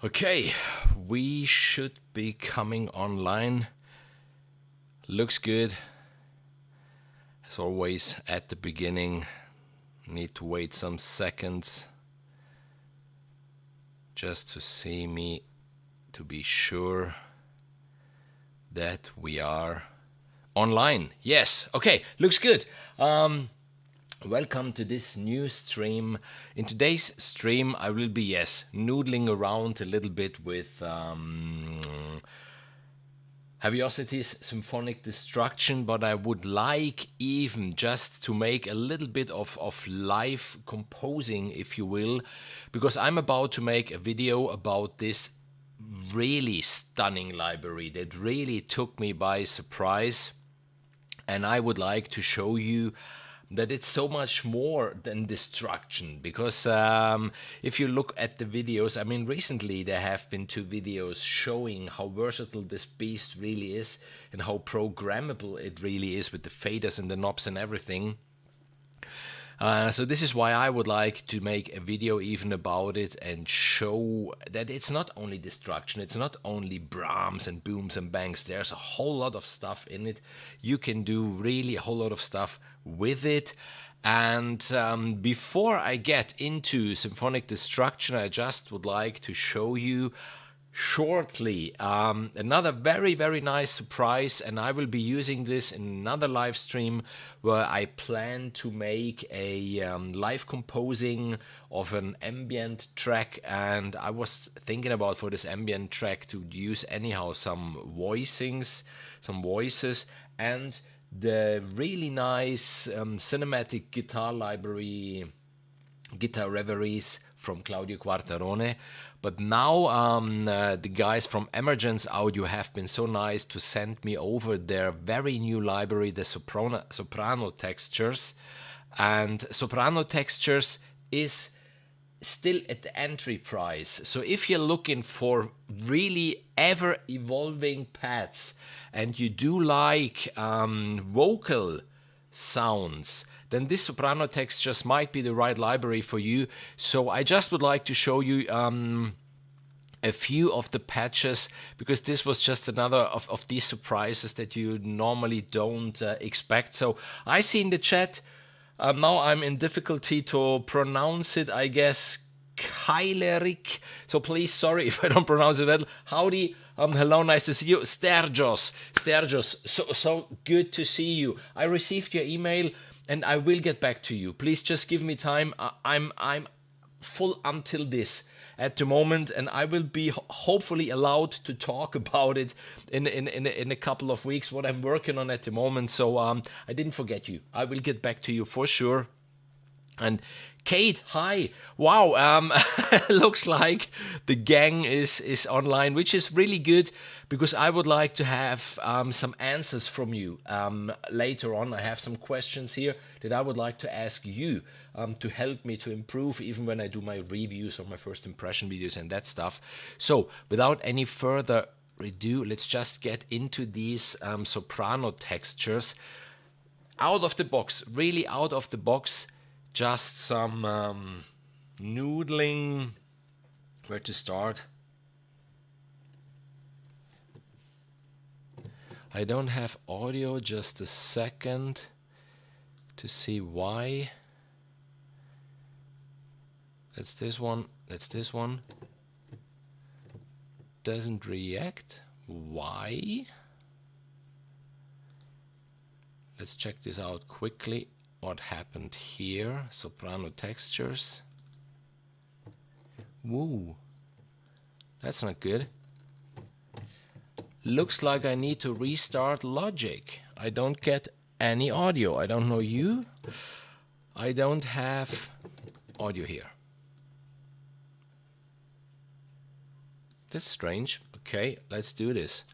Okay, we should be coming online. Looks good. As always, at the beginning, need to wait some seconds just to see me, to be sure that we are online. Yes, okay, looks good. Welcome to this new stream. In today's stream, I will be, noodling around a little bit with Heavyocity Symphonic Destruction, but I would like even just to make a little bit of live composing, if you will, because I'm about to make a video about this really stunning library that really took me by surprise. And I would like to show you that it's so much more than destruction, because if you look at the videos, I mean, recently there have been 2 videos showing how versatile this beast really is and how programmable it really is with the faders and the knobs and everything. So this is why I would like to make a video even about it and show that it's not only destruction, it's not only Brahms and booms and bangs. There's a whole lot of stuff in it. You can do really a whole lot of stuff with it. And before I get into Symphonic Destruction, I just would like to show you shortly another very nice surprise, and I will be using this in another live stream where I plan to make a live composing of an ambient track. And I was thinking about, for this ambient track, to use anyhow some voices and the really nice cinematic guitar library, Guitar Reveries from Claudio Quartarone. But now the guys from Emergence Audio have been so nice to send me over their very new library, the Soprano Textures. And Soprano Textures is still at the entry price. So if you're looking for really ever-evolving pads and you do like vocal sounds, then this Soprano Textures might be the right library for you. So I just would like to show you a few of the patches, because this was just another of these surprises that you normally don't expect. So I see in the chat, now I'm in difficulty to pronounce it, I guess, Kailerik. So please, sorry if I don't pronounce it well. Howdy, hello, nice to see you. Sterjos, so good to see you. I received your email and I will get back to you. Please just give me time. I'm full until this at the moment, and I will be hopefully allowed to talk about it in a couple of weeks, what I'm working on at the moment. So I didn't forget you. I will get back to you for sure. And Kate, hi. Wow, looks like the gang is online, which is really good, because I would like to have some answers from you later on. I have some questions here that I would like to ask you to help me to improve, even when I do my reviews or my first impression videos and that stuff. So without any further ado, let's just get into these soprano textures. Out of the box, really out of the box. Just some noodling. Where to start? I don't have audio, just a second to see why. That's this one. Doesn't react. Why? Let's check this out quickly. What happened here? Soprano textures. Woo. That's not good. Looks like I need to restart Logic. I don't get any audio. I don't know you. I don't have audio here. That's strange. Okay, let's do this.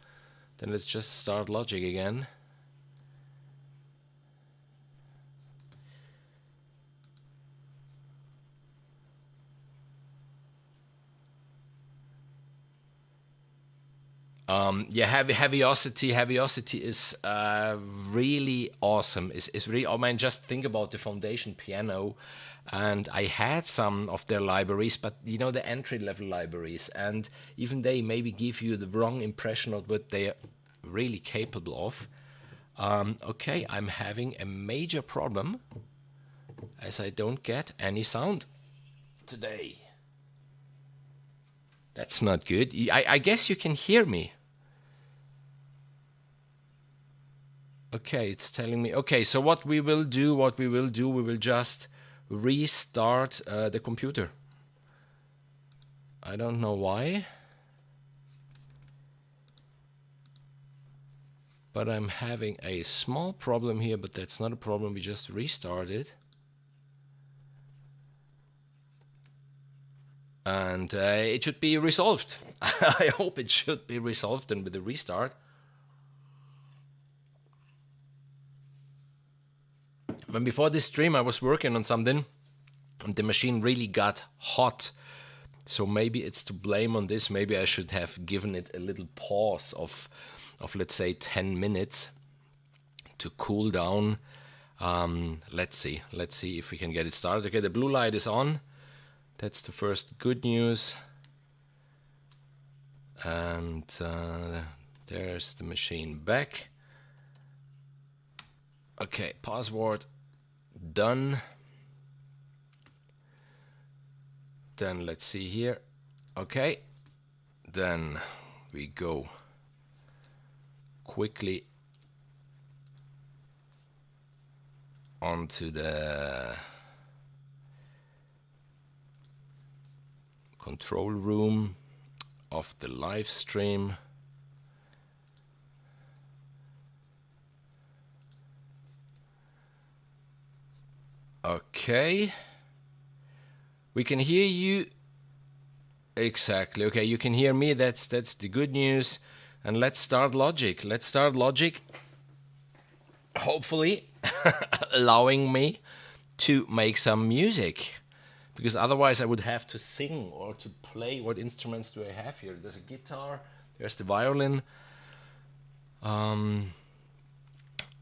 Then let's just start Logic again. Yeah, Heavyocity is really awesome. Is really. I mean, just think about the foundation piano, and I had some of their libraries, but you know the entry level libraries, and even they maybe give you the wrong impression of what they are really capable of. Okay, I'm having a major problem as I don't get any sound today. That's not good. I guess you can hear me. Okay, it's telling me. Okay, so what we will do, we will just restart the computer. I don't know why, but I'm having a small problem here, but that's not a problem. We just restart it. And it should be resolved. I hope it should be resolved and with the restart. When before this stream I was working on something and the machine really got hot. So maybe it's to blame on this. Maybe I should have given it a little pause of let's say 10 minutes to cool down. Let's see if we can get it started. Okay, the blue light is on. That's the first good news. And there's the machine back. Okay, password done. Then let's see here. Okay, then we go quickly onto the control room of the live stream. Okay, we can hear you exactly. Okay, you can hear me. That's the good news. And let's start Logic. Hopefully allowing me to make some music, because otherwise I would have to sing or to play. What instruments do I have here? There's a guitar, there's the violin.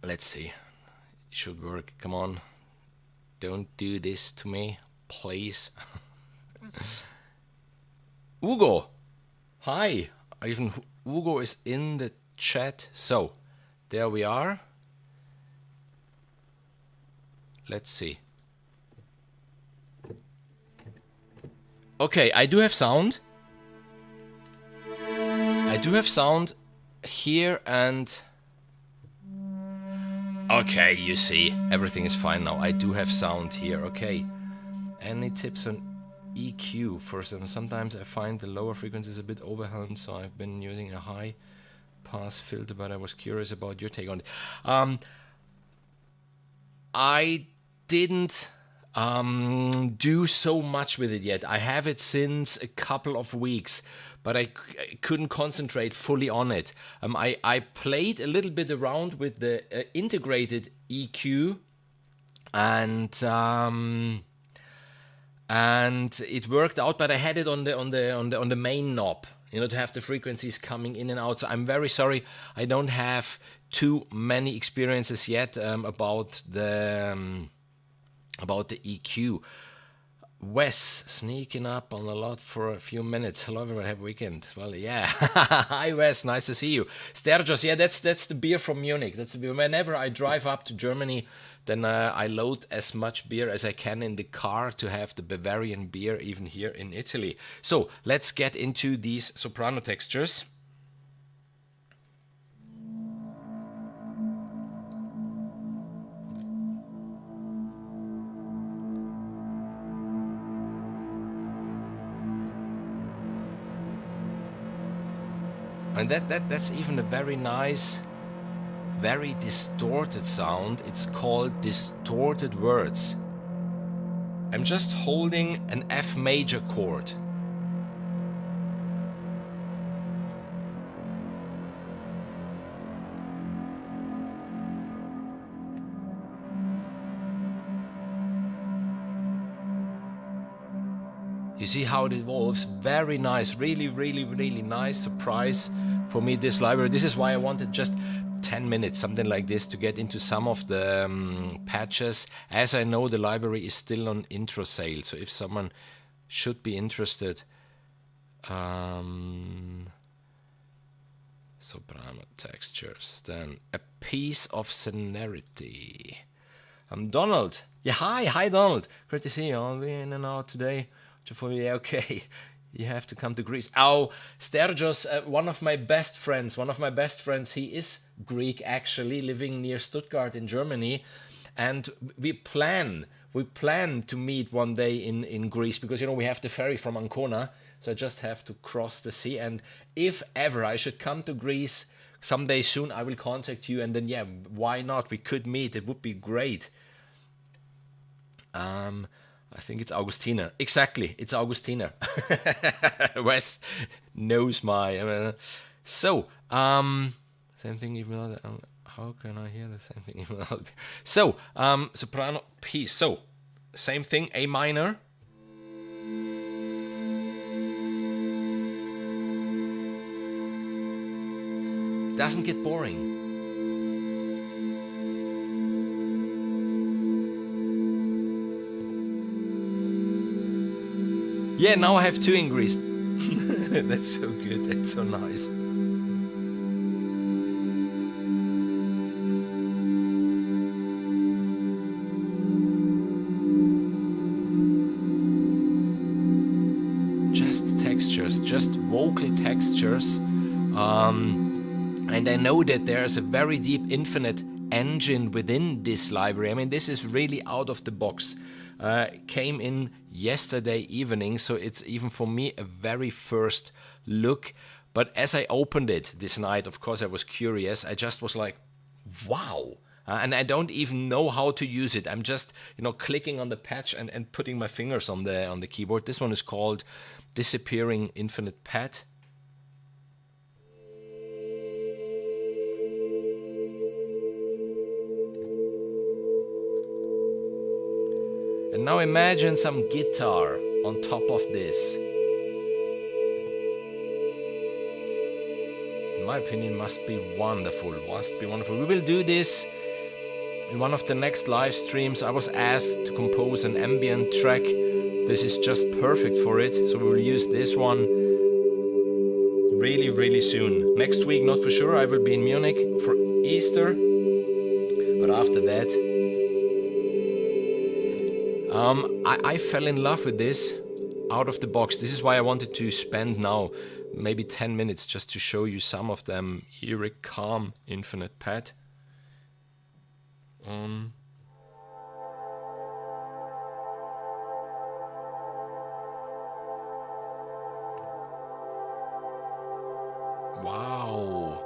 Let's see. It should work. Come on. Don't do this to me, please. Ugo. Hi. Even Ugo is in the chat. So, there we are. Let's see. Okay, I do have sound. Here and... Okay, you see, everything is fine now. I do have sound here, okay. Any tips on EQ? For sometimes I find the lower frequencies a bit overwhelmed, so I've been using a high pass filter, but I was curious about your take on it. I didn't do so much with it yet. I have it since a couple of weeks, but I couldn't concentrate fully on it. I played a little bit around with the integrated EQ, and it worked out. But I had it on the main knob, you know, to have the frequencies coming in and out. So I'm very sorry, I don't have too many experiences yet about the EQ. Wes sneaking up on a lot for a few minutes. Hello everyone, have a weekend. Well, yeah. Hi Wes, nice to see you. Sterjos, yeah, that's the beer from Munich. That's the beer. Whenever I drive up to Germany, then I load as much beer as I can in the car to have the Bavarian beer even here in Italy. So let's get into these soprano textures. And that's even a very nice, very distorted sound. It's called distorted words. I'm just holding an F major chord. You see how it evolves? Very nice, really, really, really nice surprise for me, this library. This is why I wanted just 10 minutes, something like this, to get into some of the patches, as I know the library is still on intro sale. So if someone should be interested, soprano textures, then a piece of sonority. Donald. Yeah, hi Donald. Great to see you. I'll be in and out today. Yeah, okay. You have to come to Greece. Oh, Stergios, one of my best friends, he is Greek actually, living near Stuttgart in Germany. And we plan to meet one day in Greece, because, you know, we have the ferry from Ancona. So I just have to cross the sea. And if ever I should come to Greece someday soon, I will contact you. And then, yeah, why not? We could meet. It would be great. I think it's Augustiner. Exactly, it's Augustiner. Wes knows my... same thing even though... how can I hear the same thing even though... So, soprano piece. So, same thing, A minor. Doesn't get boring. Yeah, now I have two in Greece. That's so good, that's so nice. Just textures, just vocal textures. And I know that there's a very deep infinite engine within this library. I mean, this is really out of the box. Came in yesterday evening, so it's even for me a very first look. But as I opened it this night, of course I was curious. I just was like, wow. And I don't even know how to use it. I'm just, you know, clicking on the patch and putting my fingers on the keyboard. This one is called Disappearing Infinite Pad. And now imagine some guitar on top of this. In my opinion, must be wonderful. We will do this in one of the next live streams. I was asked to compose an ambient track. This is just perfect for it. So we will use this one really, really soon. Next week, not for sure. I will be in Munich for Easter. But after that... I fell in love with this out of the box. This is why I wanted to spend now maybe 10 minutes just to show you some of them. Here it come, Infinite Pad. Wow.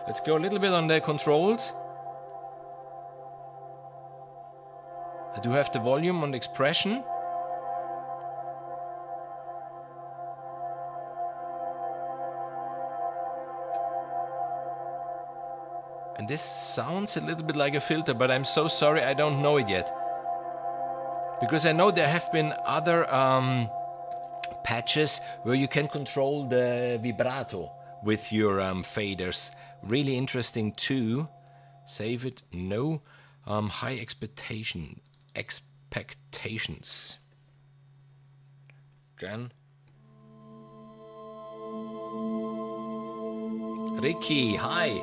Let's go a little bit on the controls. I do have the volume on the expression. And this sounds a little bit like a filter, but I'm so sorry I don't know it yet. Because I know there have been other patches where you can control the vibrato with your faders. Really interesting too. Save it, no. High expectations. Again. Ricky, hi.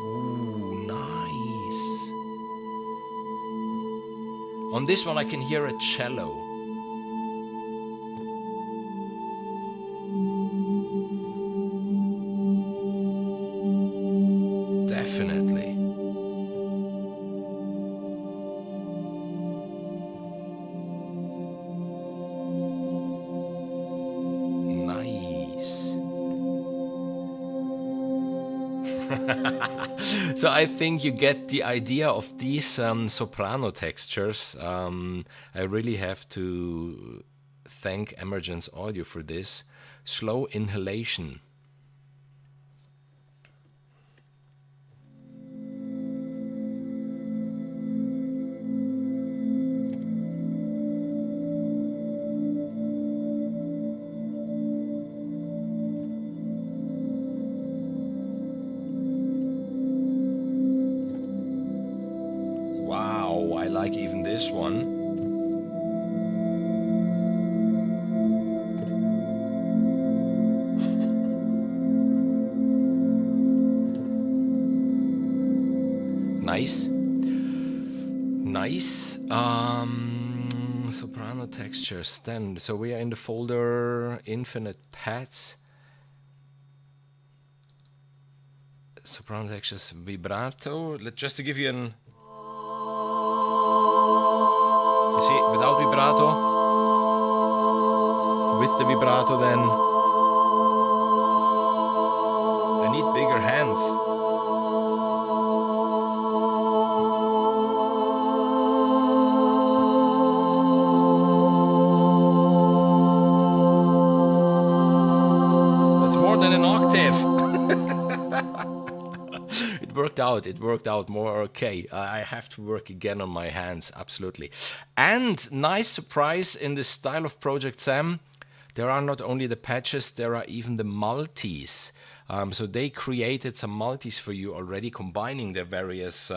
Ooh, nice. On this one I can hear a cello. Definitely. Nice. So I think you get the idea of these soprano textures. I really have to thank Emergence Audio for this. Slow inhalation. Wow, I like even this one. Nice. Nice. Soprano textures. Then, so we are in the folder Infinite Paths. Soprano textures, vibrato. Just to give you an... You see, without vibrato. With the vibrato, then I need bigger hands. It worked out more okay. I have to work again on my hands, absolutely. And nice surprise in this style of Project Sam, there are not only the patches, there are even the multis. So they created some multis for you already, combining their various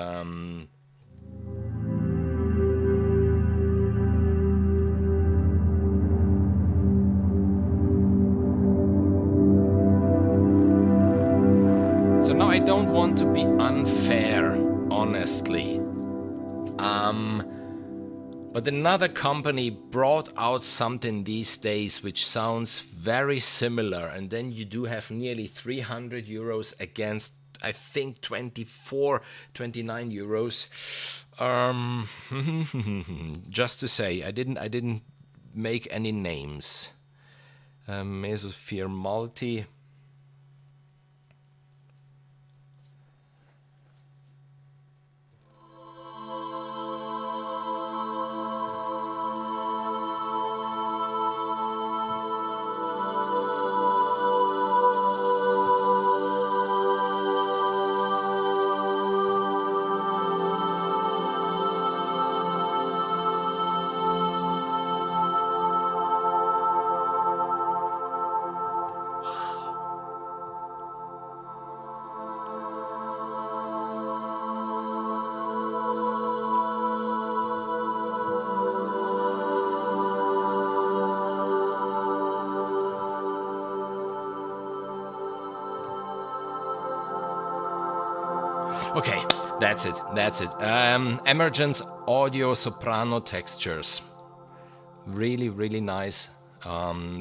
I don't want to be unfair, honestly. But another company brought out something these days which sounds very similar, and then you do have nearly 300 euros against, I think, 24, 29 euros. Just to say, I didn't make any names. Mesosphere Multi. Okay, that's it. Emergence audio soprano textures. Really, really nice.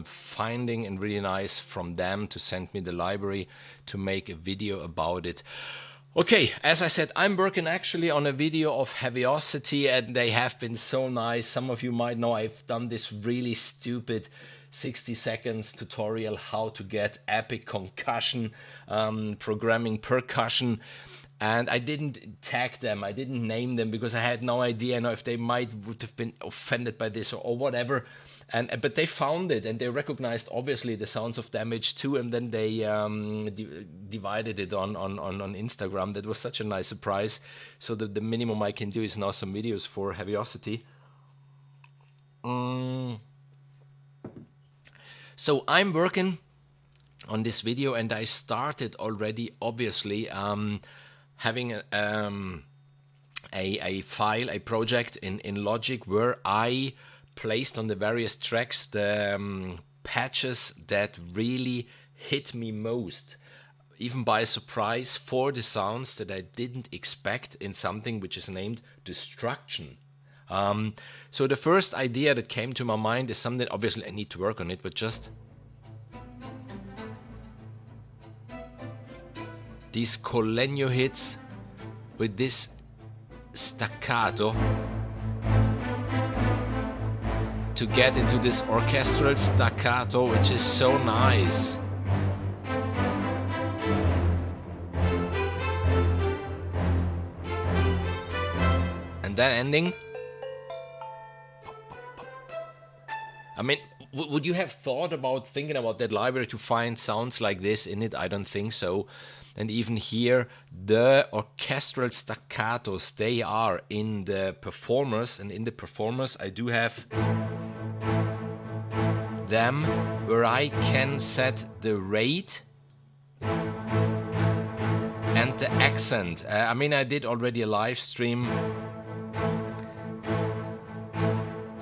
Finding and really nice from them to send me the library to make a video about it. Okay, as I said, I'm working actually on a video of Heavyocity, and they have been so nice. Some of you might know I've done this really stupid 60 seconds tutorial how to get epic concussion, programming percussion. And I didn't tag them, I didn't name them because I had no idea if they would have been offended by this or whatever. But they found it and they recognized obviously the sounds of damage too, and then they divided it on Instagram. That was such a nice surprise. So the minimum I can do is now some videos for Heavyocity. So I'm working on this video, and I started already obviously having a file, a project in Logic where I placed on the various tracks the patches that really hit me most, even by surprise, for the sounds that I didn't expect in something which is named Destruction. So the first idea that came to my mind is something, obviously I need to work on it, but just these Colenio hits with this staccato to get into this orchestral staccato, which is so nice. And then ending. I mean, would you have thought about thinking about that library to find sounds like this in it? I don't think so. And even here, the orchestral staccatos, they are in the performers. And in the performers, I do have them where I can set the rate and the accent. I mean, I did already a live stream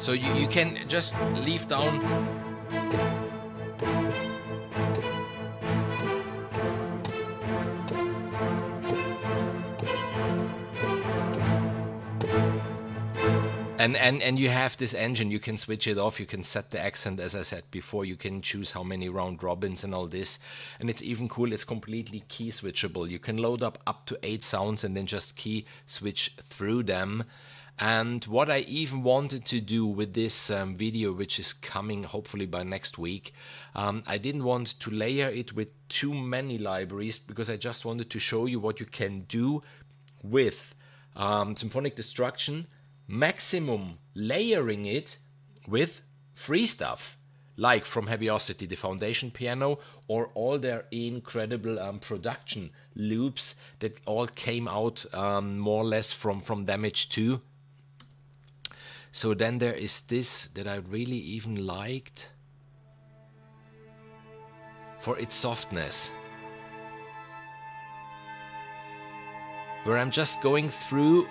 So you can just leave down. And you have this engine, you can switch it off, you can set the accent, as I said before, you can choose how many round robins and all this. And it's even cool, it's completely key switchable. You can load up to 8 sounds and then just key switch through them. And what I even wanted to do with this video, which is coming hopefully by next week, I didn't want to layer it with too many libraries, because I just wanted to show you what you can do with Symphonic Destruction, maximum layering it with free stuff, like from Heavyocity, the foundation piano, or all their incredible production loops that all came out more or less from Damage 2. So then there is this that I really even liked for its softness, where I'm just going through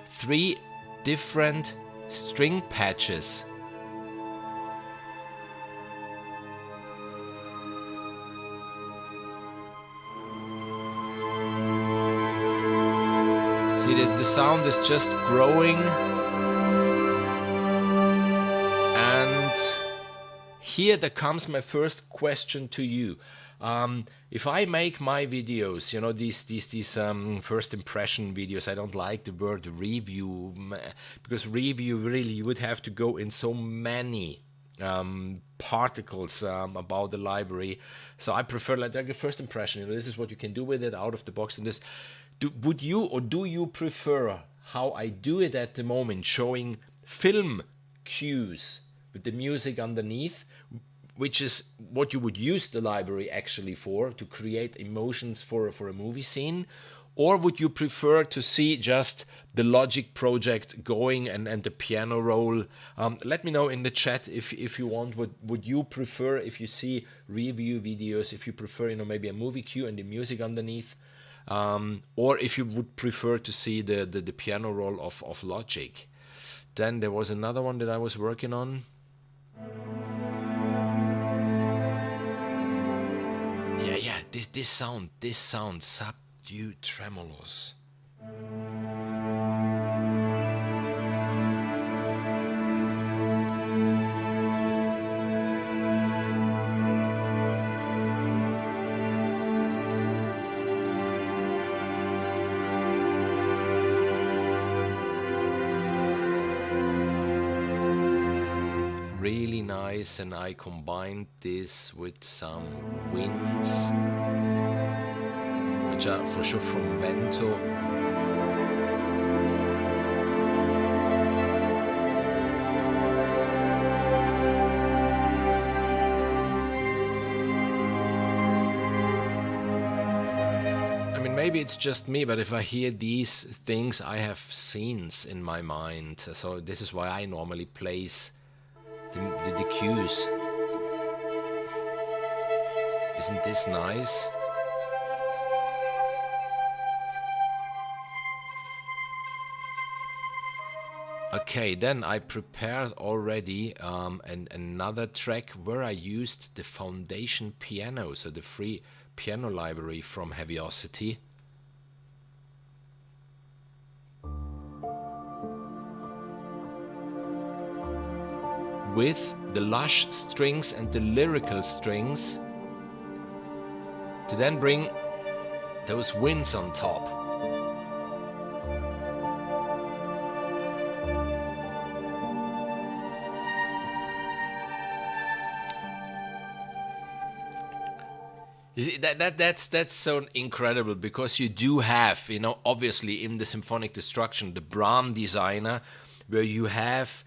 3 different string patches. See, the sound is just growing. And here there comes my first question to you. If I make my videos, you know, these first impression videos, I don't like the word review, because review really, you would have to go in so many particles about the library. So I prefer like a first impression. You know, this is what you can do with it out of the box. And this, would you or do you prefer how I do it at the moment, showing film cues with the music underneath, which is what you would use the library actually for, to create emotions for a movie scene? Or would you prefer to see just the Logic project going and the piano roll? Let me know in the chat if you want. Would you prefer, if you see review videos, if you prefer, you know, maybe a movie cue and the music underneath? Or if you would prefer to see the piano roll of Logic. Then there was another one that I was working on. Yeah, this sound, subdued tremolos. Really nice, and I combined this with some winds, which are for sure from Vento. I mean, maybe it's just me, but if I hear these things, I have scenes in my mind. So this is why I normally place the cues. Isn't this nice? Okay, then I prepared already another track where I used the foundation piano, so the free piano library from Heavyocity. With the lush strings and the lyrical strings, to then bring those winds on top. You see, that's so incredible, because you do have, you know, obviously in the Symphonic Destruction, the Brahm designer, where you have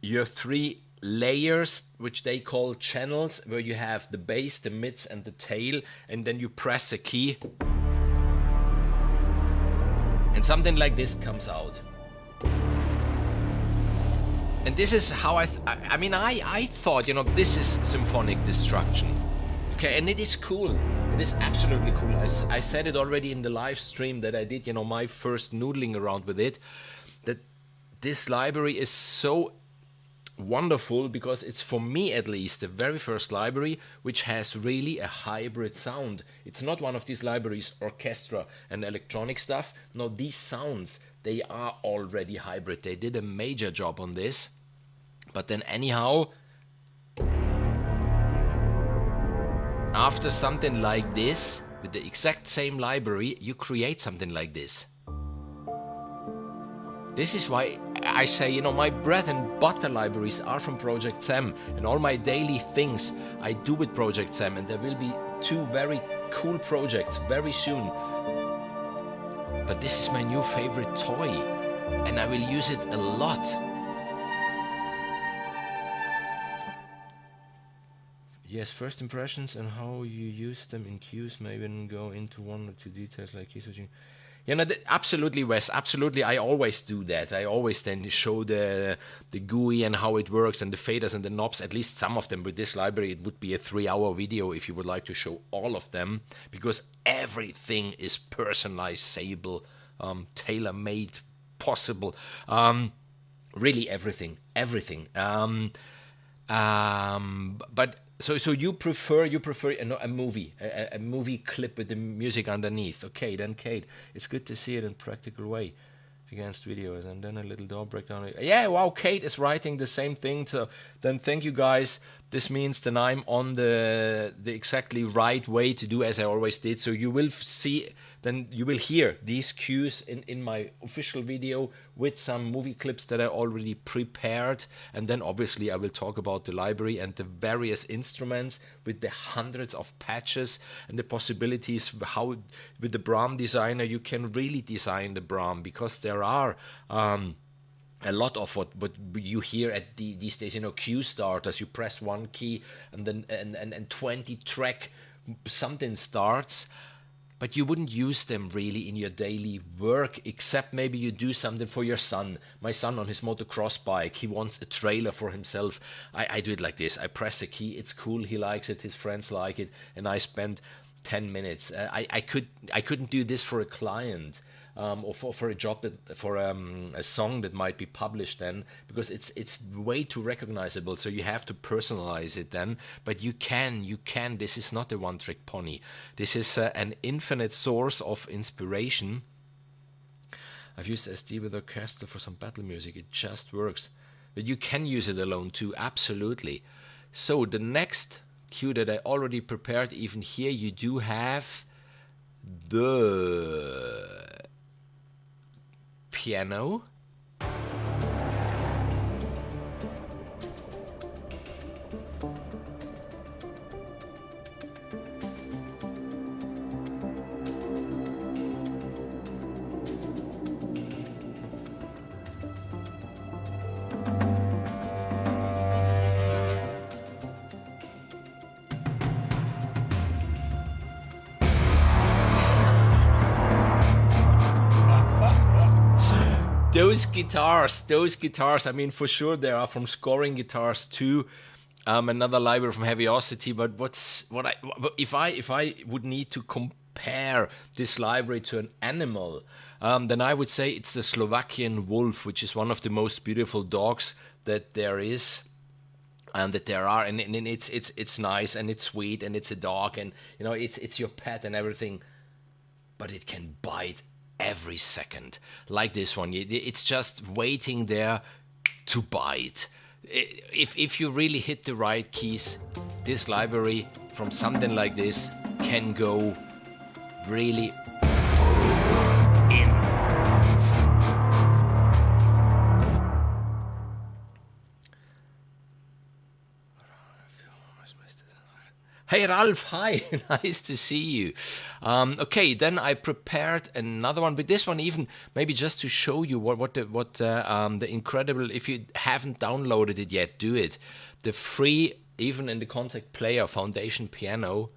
your 3 layers, which they call channels, where you have the bass, the mids, and the tail, and then you press a key, and something like this comes out. And this is how I thought, you know, this is Symphonic Destruction. Okay, and it is cool. It is absolutely cool. I said it already in the live stream that I did, you know, my first noodling around with it, that this library is so wonderful because it's, for me at least, the very first library which has really a hybrid sound. It's not one of these libraries, orchestra and electronic stuff. No, these sounds, they are already hybrid. They did a major job on this. But then anyhow, after something like this, with the exact same library, you create something like this. This is why I say, you know, my bread and butter libraries are from Project Sam, and all my daily things I do with Project Sam, and there will be 2 very cool projects very soon. But this is my new favorite toy, and I will use it a lot. Yes, first impressions and how you use them in cues, maybe go into 1 or 2 details like key switching. You know, absolutely, Wes, absolutely. I always do that. I always then show the GUI and how it works and the faders and the knobs, at least some of them. With this library, it would be a 3-hour video if you would like to show all of them, because everything is personalizable, tailor-made, possible. Really everything. But so you prefer a movie, a movie clip with the music underneath. Okay, then Kate, it's good to see it in practical way against videos, and then a little door breakdown. Yeah, wow, Kate is writing the same thing. So then thank you guys. This means then I'm on the exactly right way to do as I always did. So you will see, then you will hear these cues in my official video with some movie clips that I already prepared. And then obviously I will talk about the library and the various instruments with the hundreds of patches and the possibilities, how with the Brahm designer you can really design the Brahm, because there are a lot of what you hear at these days, you know, cue starters. You press 1 key and then and 20 track something starts, but you wouldn't use them really in your daily work, except maybe you do something for your son. My son on his motocross bike, he wants a trailer for himself. I do it like this. I press a key, it's cool, he likes it, his friends like it, and I spend 10 minutes. I couldn't do this for a client. Or for a job for a song that might be published then, because it's way too recognizable. So you have to personalize it then. But you can. This is not a one-trick pony. This is an infinite source of inspiration. I've used SD with orchestra for some battle music. It just works. But you can use it alone too. Absolutely. So the next cue that I already prepared, even here you do have the piano. Those guitars, I mean, for sure there are from scoring guitars too. Another library from Heavyocity, but if I would need to compare this library to an animal, then I would say it's the Slovakian wolf, which is one of the most beautiful dogs that there is. And that there are, and it's nice and it's sweet and it's a dog, and you know it's your pet and everything, but it can bite every second, like this one. It's just waiting there to bite. If you really hit the right keys, this library from something like this can go really in. Hey Ralph, hi, nice to see you. Okay, then I prepared another one, but this one even maybe just to show you what the incredible. If you haven't downloaded it yet, do it. The free, even in the Contact Player, Foundation Piano.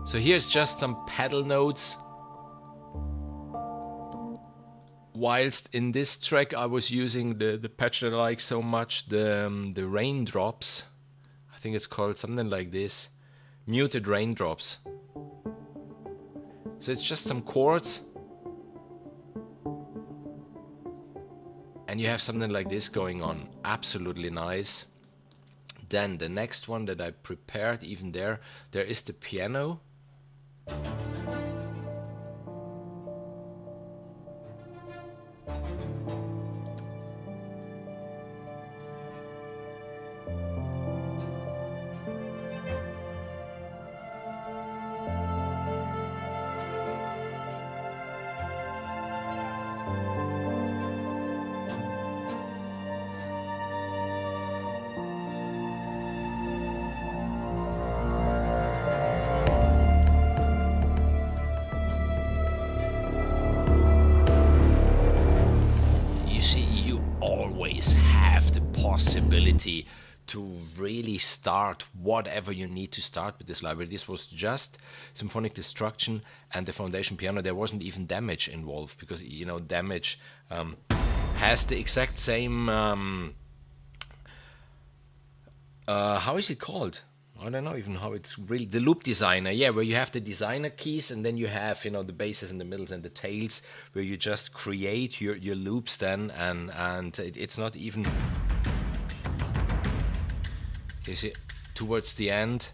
So here's just some pedal notes. Whilst in this track I was using the patch that I like so much, the raindrops. I think it's called something like this. Muted raindrops. So it's just some chords. And you have something like this going on. Absolutely nice. Then the next one that I prepared, even there is the piano. You always have the possibility to really start whatever you need to start with this library. This was just Symphonic Destruction and the foundation piano. There wasn't even Damage involved, because Damage has the exact same how is it called? I don't know even how it's really, the loop designer, yeah, where you have the designer keys and then you have, the basses and the middles and the tails, where you just create your loops then, and it's not even, you see, towards the end.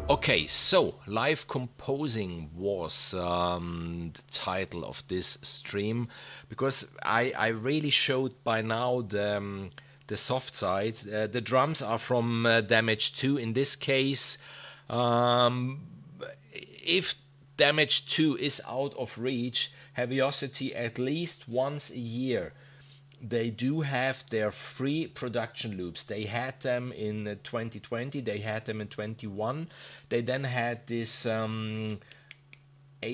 Okay, so live composing was the title of this stream, because I really showed by now the soft side. The drums are from Damage 2 in this case. If Damage 2 is out of reach, Heavyocity at least once a year, they do have their free production loops. They had them in 2020, they had them in 21. They then had this 8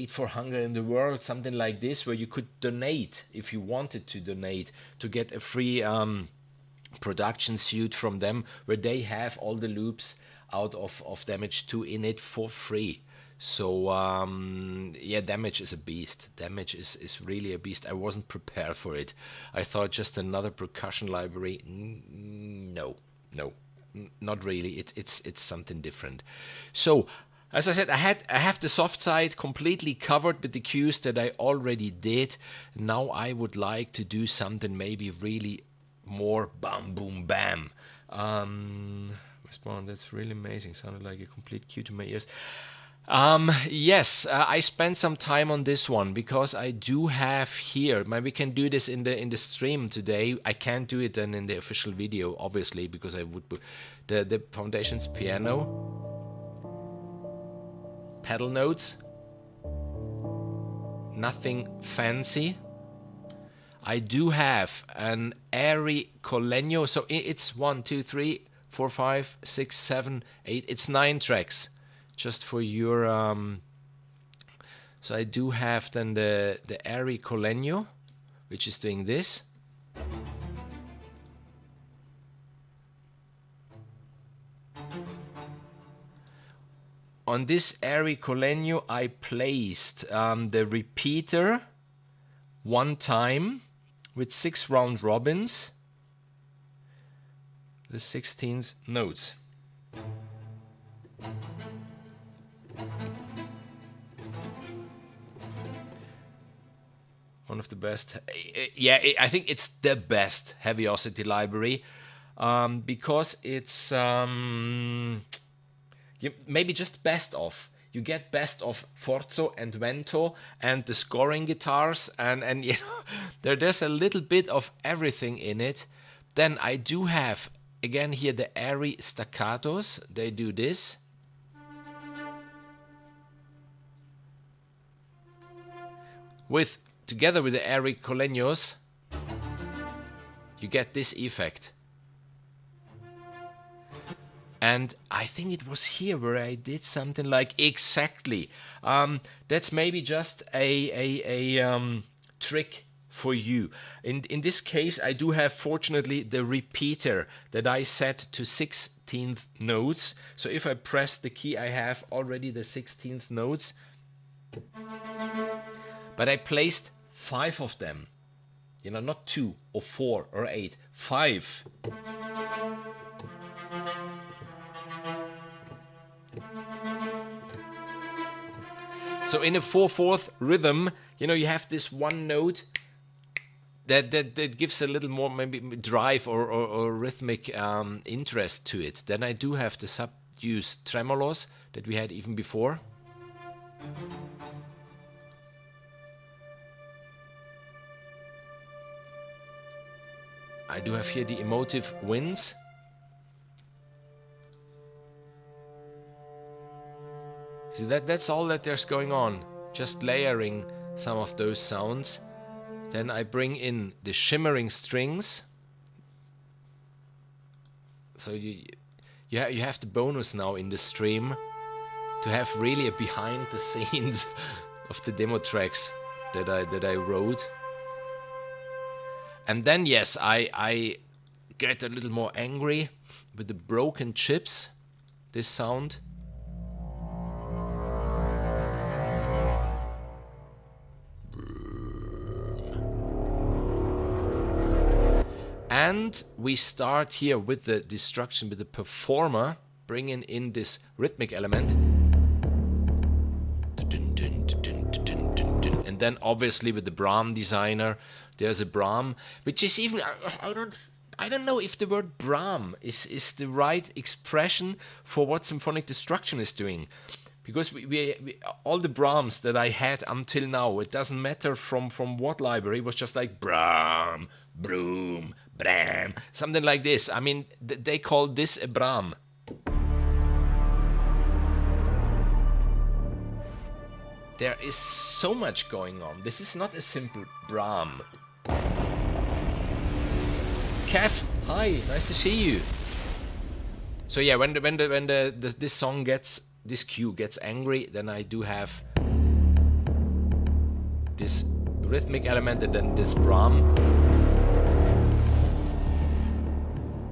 for Hunger in the World, something like this, where you could donate if you wanted to donate to get a free production suite from them, where they have all the loops out of Damage 2 in it for free. So yeah, Damage is a beast. Damage is really a beast. I wasn't prepared for it. I thought just another percussion library. No, not really. It's something different. So as I said, I have the soft side completely covered with the cues that I already did. Now I would like to do something maybe really more bam boom bam. Respond. That's really amazing. Sounded like a complete cue to my ears. Yes, I spent some time on this one because I do have here. Maybe we can do this in the stream today. I can't do it then in the official video, obviously, because I would the foundations piano, pedal notes, nothing fancy. I do have an airy Colegno, so it's 1, 2, 3, 4, 5, 6, 7, 8. It's 9 tracks. Just for your so I do have then the airy Colegno, which is doing this. On this airy Colegno I placed the repeater one time with 6 round robins, the 16th notes. One of the best, yeah, I think it's the best Heavyocity library, because it's maybe just best of. You get best of Forzo and Vento and the scoring guitars, and you know, there's a little bit of everything in it. Then I do have again here the airy staccatos. They do this. Together with the airy Colegnos, you get this effect. And I think it was here where I did something like exactly. That's maybe just a trick for you. In this case, I do have, fortunately, the repeater that I set to 16th notes. So if I press the key, I have already the 16th notes. But I placed 5 of them. You know, not 2 or 4 or 8, 5. So in a 4/4 rhythm, you know, you have this one note that gives a little more maybe drive or rhythmic interest to it. Then I do have the subdued tremolos that we had even before. I do have here the emotive winds. See, that's all that there's going on. Just layering some of those sounds. Then I bring in the shimmering strings. So you have the bonus now in the stream to have really a behind the scenes of the demo tracks that I wrote. And then yes, I get a little more angry with the broken chips. This sound. And we start here with the destruction, with the performer, bringing in this rhythmic element. And then obviously with the Brahm designer, there's a Brahm, which is even, I don't know if the word Brahm is the right expression for what symphonic destruction is doing. Because we all the Brahms that I had until now, it doesn't matter from what library, it was just like Brahm, Broom, Bram, something like this. I mean, they call this a Brahm. There is so much going on. This is not a simple Brahm. Kev, hi, nice to see you. So yeah, when this song gets, this cue gets angry, then I do have this rhythmic element and then this Brahm.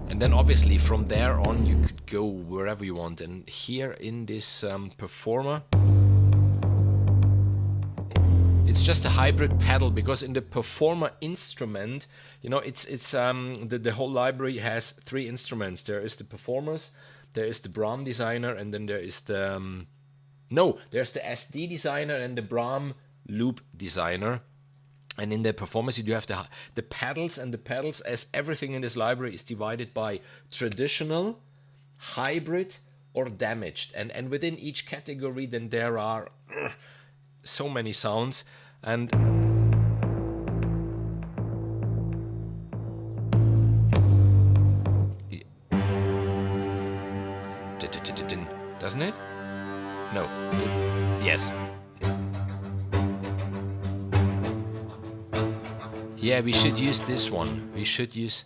And then obviously from there on you could go wherever you want. And here in this performer, it's just a hybrid pedal, because in the performer instrument, you know, it's the whole library has 3 instruments. There is the performers, there is the Brahm designer, and then there is the there's the SD designer and the Brahm loop designer. And in the performance, you do have the pedals, and the pedals, as everything in this library, is divided by traditional, hybrid, or damaged. And within each category, then there are so many sounds. And doesn't it? No. Yes. Yeah, we should use this one. We should use...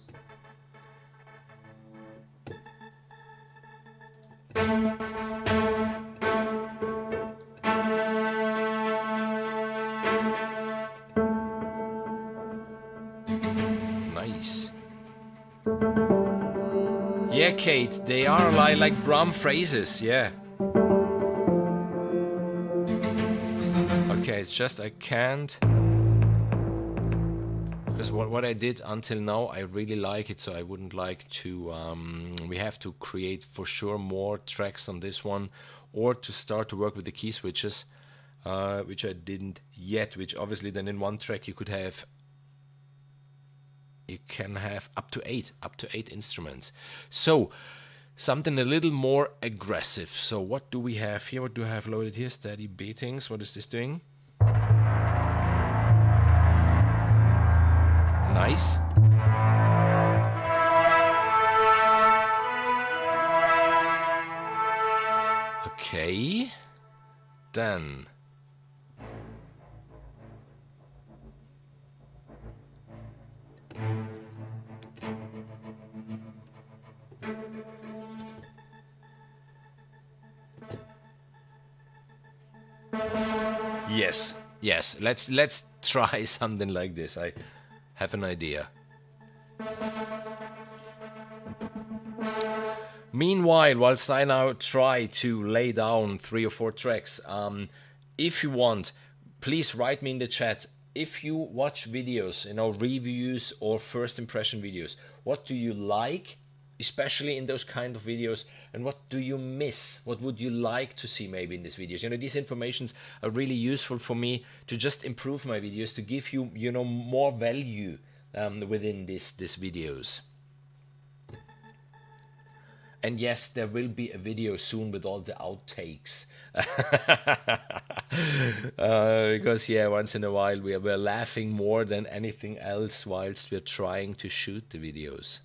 Nice. Yeah, Kate, they are like Brahm phrases, yeah. Okay, it's just I can't... Because what I did until now, I really like it, so I wouldn't like to... we have to create for sure more tracks on this one, or to start to work with the key switches, which I didn't yet, which obviously then in one track you could have... You can have up to eight instruments. So, something a little more aggressive. So what do we have here? What do I have loaded here? Steady beatings. What is this doing? Nice. Okay. Then. Yes. Let's try something like this. I have an idea. Meanwhile, whilst I now try to lay down 3 or 4 tracks, if you want, please write me in the chat. If you watch videos, reviews or first impression videos, what do you like especially in those kind of videos, and what do you miss? What would you like to see maybe in these videos? You know, these informations are really useful for me to just improve my videos, to give you, you know, more value within these videos. And yes, there will be a video soon with all the outtakes. Because yeah, once in a while we're laughing more than anything else whilst we're trying to shoot the videos.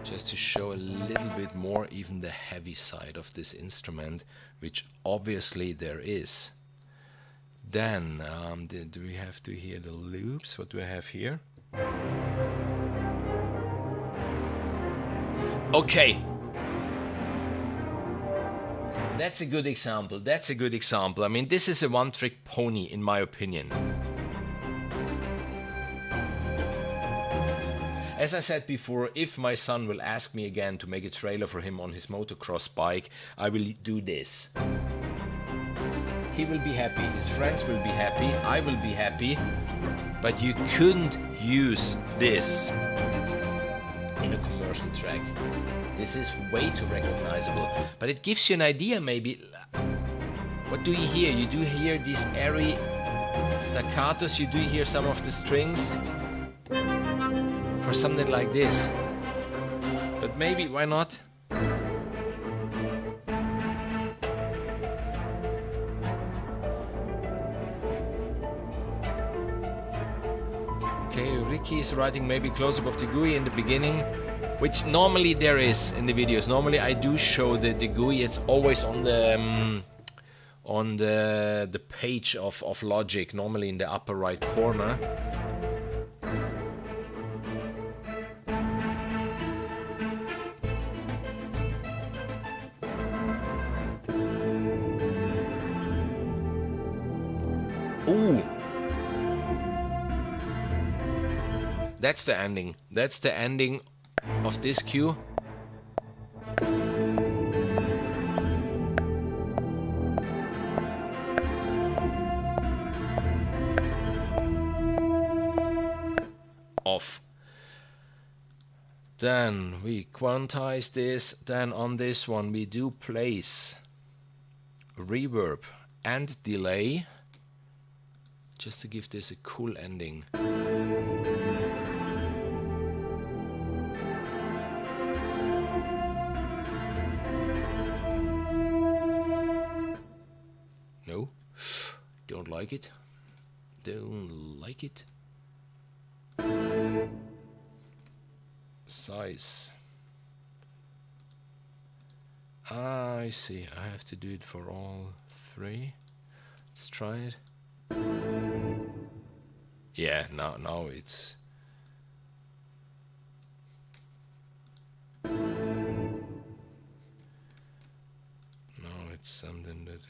Just to show a little bit more even the heavy side of this instrument, which obviously there is. Then, do we have to hear the loops? What do we have here? Okay. That's a good example. That's a good example. I mean, this is a one-trick pony, in my opinion. As I said before, if my son will ask me again to make a trailer for him on his motocross bike, I will do this. He will be happy, his friends will be happy, I will be happy, but you couldn't use this in a commercial track. This is way too recognizable, but it gives you an idea maybe. What do you hear? You do hear these airy staccatos, you do hear some of the strings. For something like this, but maybe why not? Okay, Ricky is writing maybe close-up of the GUI in the beginning, which normally there is in the videos. Normally I do show the GUI. It's always on the page of Logic, normally in the upper right corner. Ooh, that's the ending. That's the ending of this cue. Off. Then we quantize this. Then on this one we do place reverb and delay, just to give this a cool ending. No, don't like it. Don't like it. Size. I see. I have to do it for all three. Let's try it. Yeah, now it's something that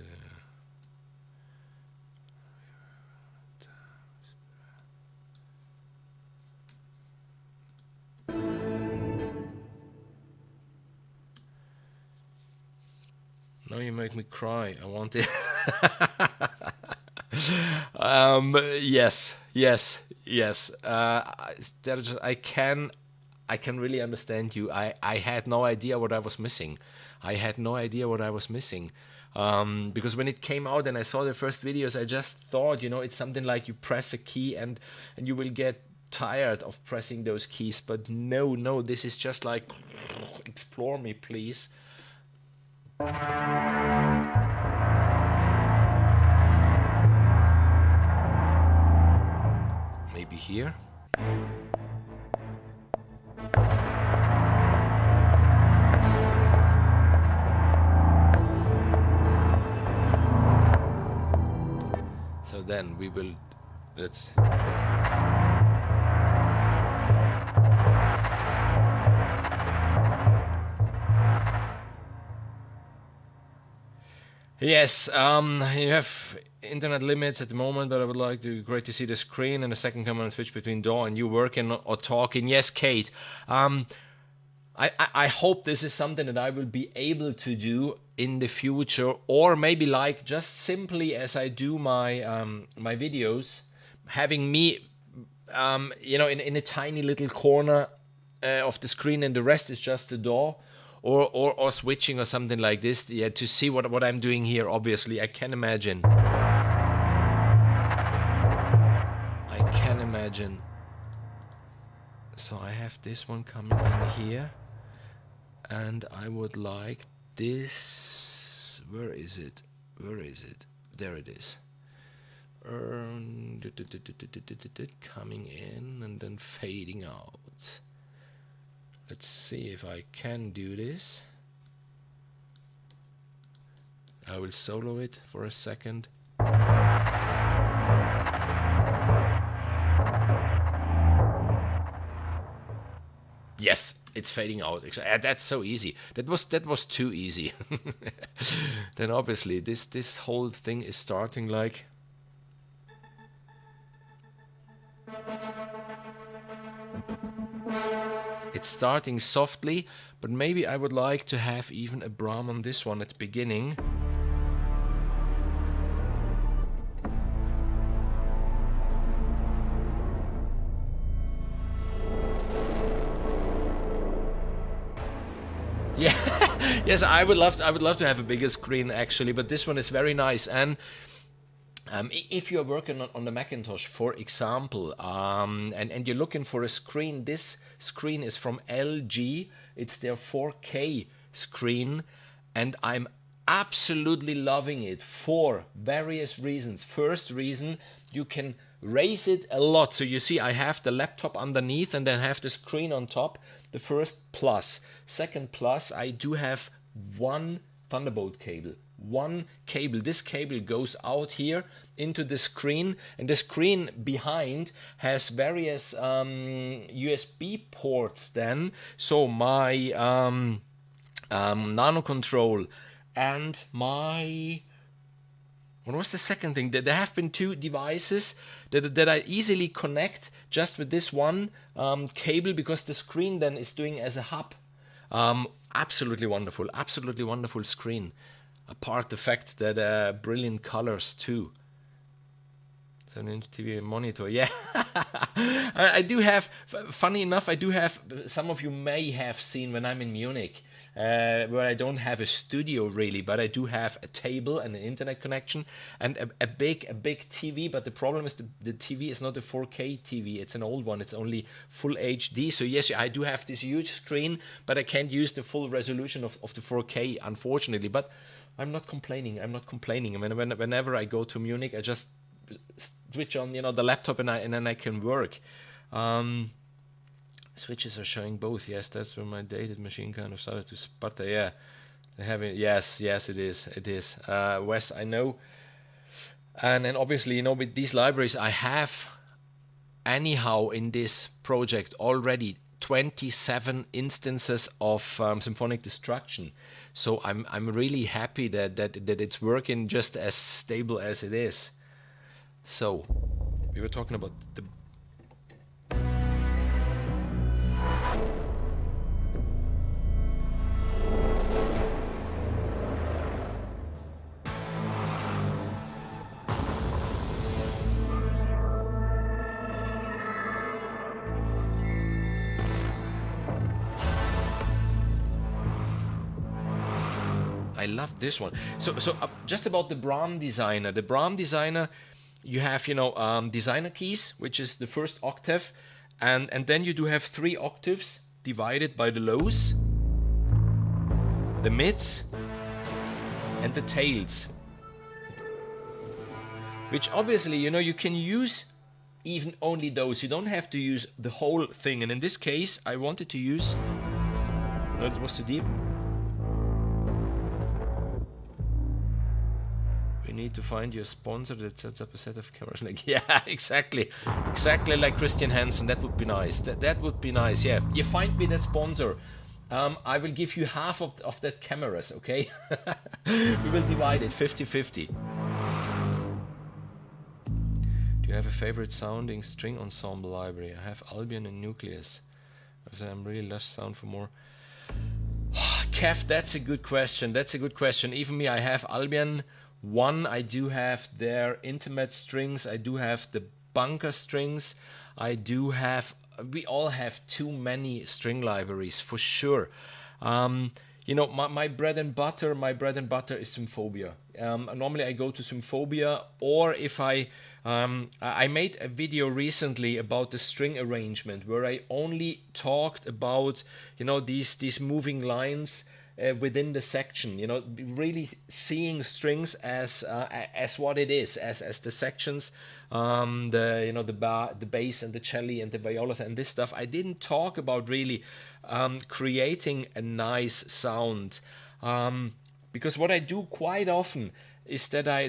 now you make me cry. I want it. Yes. I can really understand you. I had no idea what I was missing. Because when it came out and I saw the first videos, I just thought, it's something like you press a key and you will get tired of pressing those keys. But no, this is just like, explore me, please. Maybe here. So then we will, let's Yes, you have internet limits at the moment, but I would like to great to see the screen and the second camera and switch between DAW and you working or talking. Yes, Kate. I hope this is something that I will be able to do in the future, or maybe like just simply as I do my my videos, having me in a tiny little corner of the screen and the rest is just the DAW. Or switching or something like this, yeah, to see what I'm doing here. Obviously, I can imagine. So I have this one coming in here, and I would like this. Where is it? There it is. Coming in and then fading out. Let's see if I can do this. I will solo it for a second. Yes, it's fading out. That's so easy. That was too easy. Then obviously this whole thing is starting like. It's starting softly, but maybe I would like to have even a Brahm on this one at the beginning. Yeah, yes, I would love to have a bigger screen actually, but this one is very nice. And if you're working on the Macintosh, for example, and you're looking for a screen, this screen is from LG. It's their 4K screen, and I'm absolutely loving it for various reasons. First reason, you can raise it a lot. So you see, I have the laptop underneath and then have the screen on top. The first plus. Second plus, I do have one Thunderbolt cable. One cable. This cable goes out here into the screen, and the screen behind has various USB ports then. So my nano control and my, what was the second thing? There have been two devices that I easily connect just with this one cable, because the screen then is doing as a hub. Absolutely wonderful screen. Apart the fact that brilliant colors too. 7-inch TV monitor, yeah. I do have, funny enough, I do have, some of you may have seen when I'm in Munich, where I don't have a studio really, but I do have a table and an internet connection and a big TV. But the problem is the TV is not a 4K TV, it's an old one, it's only full HD. So yes, I do have this huge screen, but I can't use the full resolution of the 4K, unfortunately. But I'm not complaining. I mean, whenever I go to Munich, I just switch on, the laptop and then I can work. Switches are showing both. Yes, that's where my dated machine kind of started to sputter. Yeah, they have it. Yes, it is. Wes, I know. And then obviously, with these libraries, I have anyhow in this project already 27 instances of Symphonic Destruction. So I'm really happy that it's working just as stable as it is. So we were talking about the I love this one. So just about the Brahm Designer. The Brahm Designer, you have, designer keys, which is the first octave, and then you do have 3 octaves divided by the lows, the mids, and the tails. Which obviously, you can use even only those. You don't have to use the whole thing. And in this case, I wanted to use... No, it was too deep. We need to find you a sponsor that sets up a set of cameras. Like, yeah, exactly like Christian Hansen. That would be nice. That would be nice. Yeah, you find me that sponsor. I will give you half of that cameras, okay? We will divide it 50-50. Do you have a favorite sounding string ensemble library? I have Albion and Nucleus. I'm really less sound for more. Kev, that's a good question. That's a good question. Even me, I have Albion 1. I do have their intimate strings. I do have the bunker strings. I do have... We all have too many string libraries, for sure. You know, my bread and butter is Symphobia. Normally I go to Symphobia, or if I made a video recently about the string arrangement where I only talked about, you know, these moving lines within the section, you know, really seeing strings as what it is, as the sections, the bass and the cello and the violas and this stuff. I didn't talk about really creating a nice sound, because what I do quite often is that I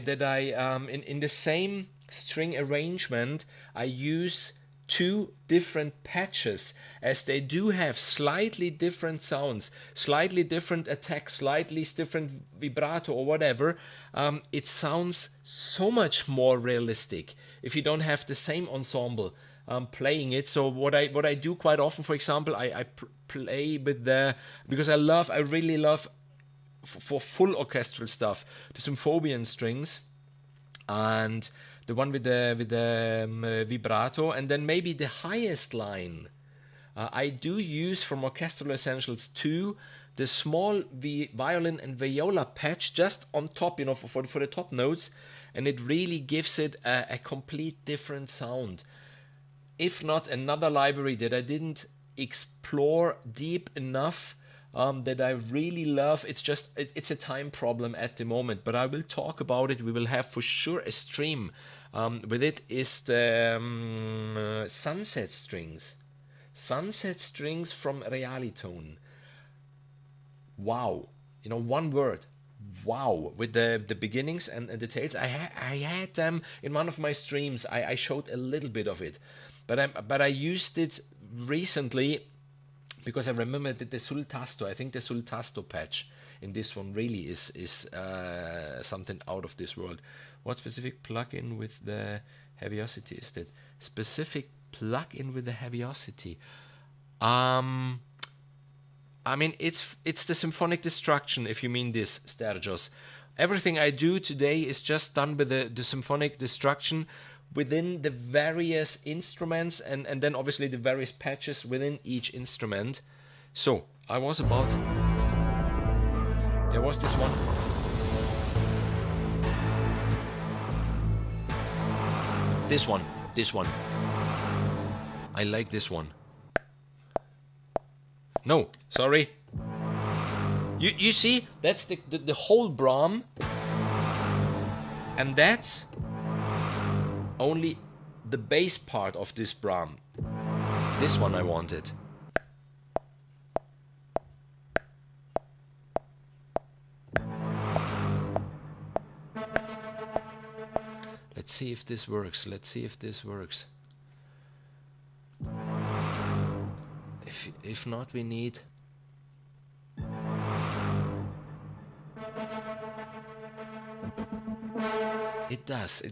in the same string arrangement I use two different patches, as they do have slightly different sounds, slightly different attack, slightly different vibrato or whatever. It sounds so much more realistic if you don't have the same ensemble playing it. So what I do quite often, for example, I play with the, because I really love for full orchestral stuff, the Symphobian strings, and the one with the vibrato, and then maybe the highest line. I do use from Orchestral Essentials 2 the small violin and viola patch just on top, you know, for the top notes, and it really gives it a complete different sound. If not another library that I didn't explore deep enough, that I really love. It's a time problem at the moment, but I will talk about it. We will have for sure a stream with it. Is the Sunset Strings. Sunset Strings from Realitone. Wow. You know, one word. Wow. With the beginnings and the tails. I had them in one of my streams. I showed a little bit of it. But I used it recently because I remember that the Sul Tasto, I think the Sul Tasto patch in this one really is something out of this world. What specific plugin with the Heavyocity is that? Specific plugin with the Heavyocity? I mean, it's the Symphonic Destruction, if you mean this, Stergios. Everything I do today is just done with the Symphonic Destruction within the various instruments, and then obviously the various patches within each instrument. So I was about... There was this one. This one. I like this one. No, sorry. You see, that's the whole Brahm, and that's only the bass part of this Brahm. This one I wanted. Let's see if this works. If not, we need... It does.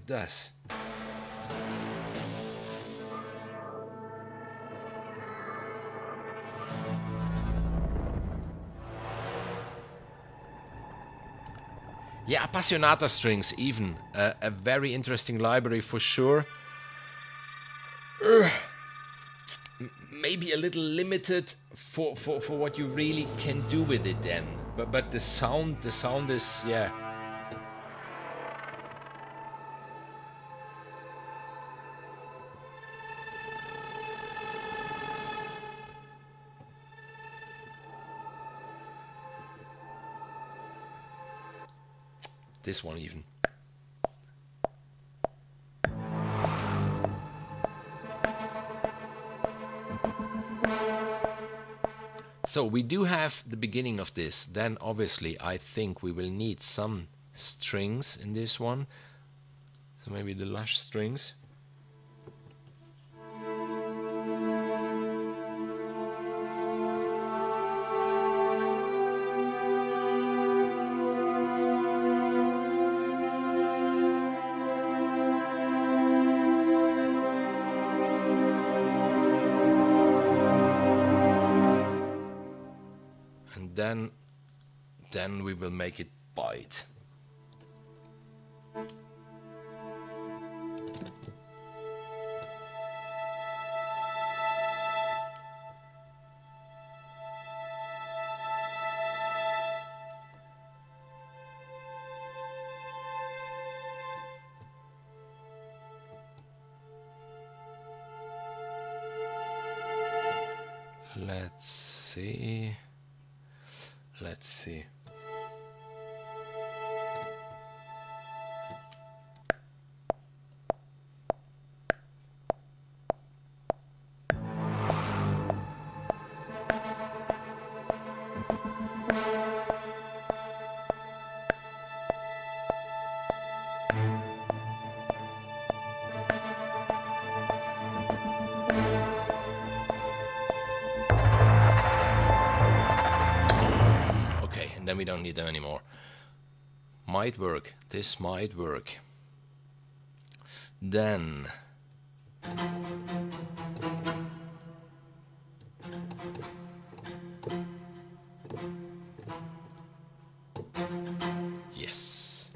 Yeah, Appassionata strings, even a very interesting library for sure. Maybe a little limited for what you really can do with it then. But the sound is, yeah. This one even. So we do have the beginning of this. Then obviously I think we will need some strings in this one. So maybe the lush strings. then we will make it bite. Let's see. Let's see. And then we don't need them anymore. Might work. This might work. Then yes.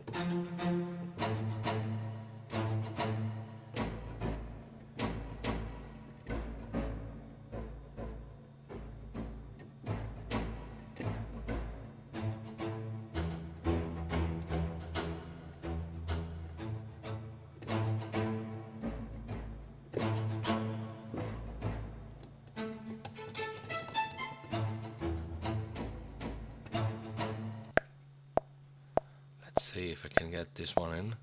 See if I can get this one in.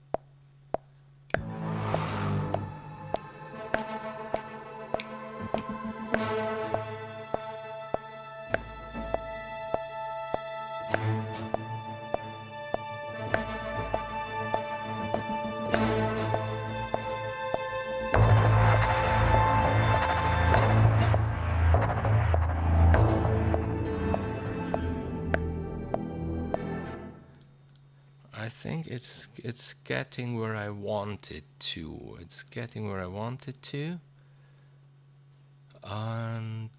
I think it's getting where I want it to. It's getting where I want it to. And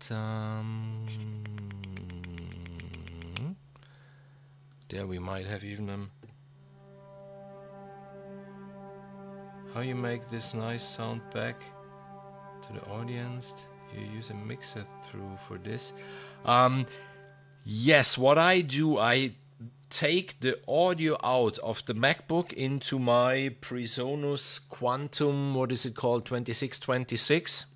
there we might have even how you make this nice sound back to the audience. You use a mixer through for this. Yes, what I do, I take the audio out of the MacBook into my Presonus Quantum, what is it called, 2626.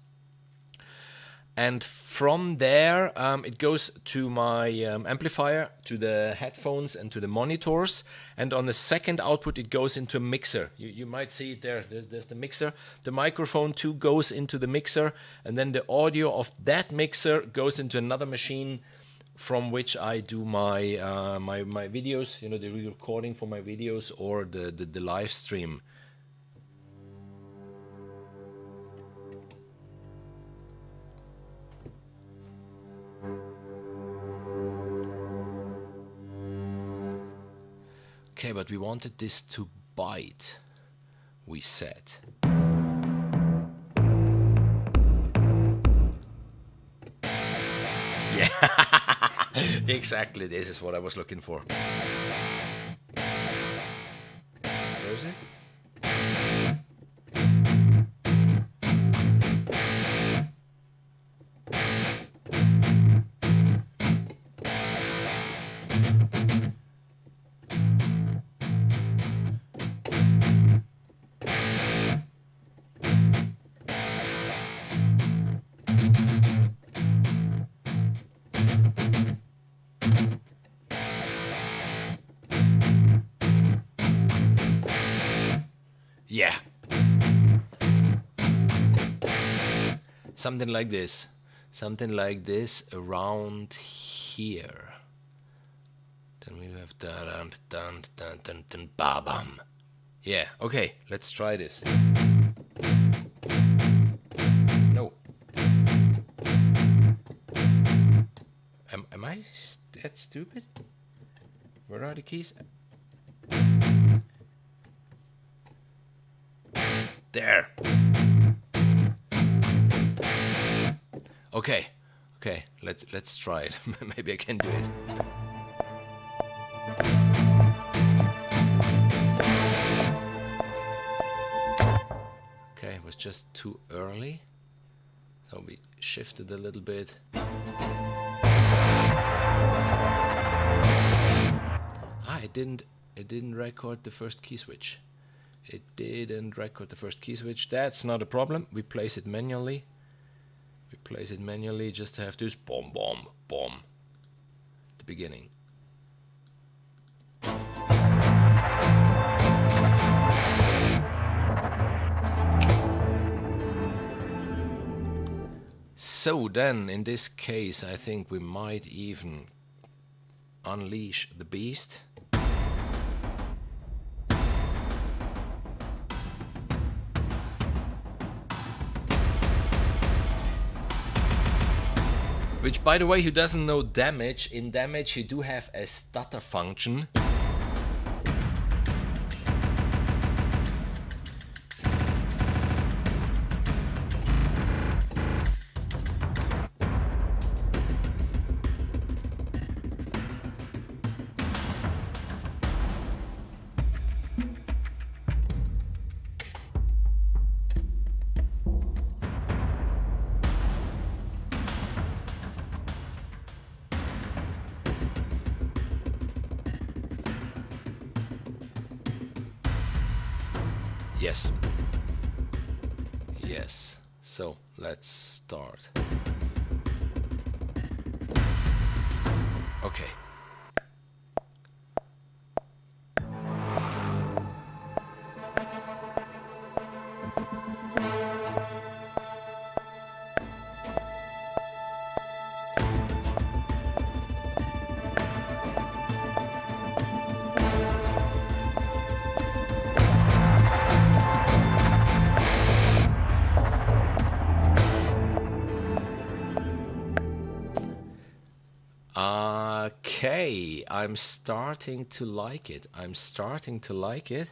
And from there, it goes to my amplifier, to the headphones and to the monitors. And on the second output, it goes into a mixer. You might see it there. There's the mixer. The microphone too goes into the mixer. And then the audio of that mixer goes into another machine from which I do my my videos, you know, the recording for my videos or the live stream. Okay, but we wanted this to bite, we said. Yeah. Exactly, this is what I was looking for. Where is it? Yeah. Something like this. Something like this around here. Then we have dun dun dun dun dun ba bam. Yeah, okay, let's try this. No. Am I that stupid? Where are the keys? There. Okay. Okay, let's try it. Maybe I can do it. Okay, it was just too early. So we shifted a little bit. It didn't record the first key switch. It didn't record the first key switch. That's not a problem. We place it manually. We place it manually just to have this boom, boom, boom at the beginning. So then, in this case, I think we might even unleash the beast. Which, by the way, who doesn't know damage, in damage you do have a stutter function. Yes. Yes. So let's start. Okay. Okay, I'm starting to like it. I'm starting to like it.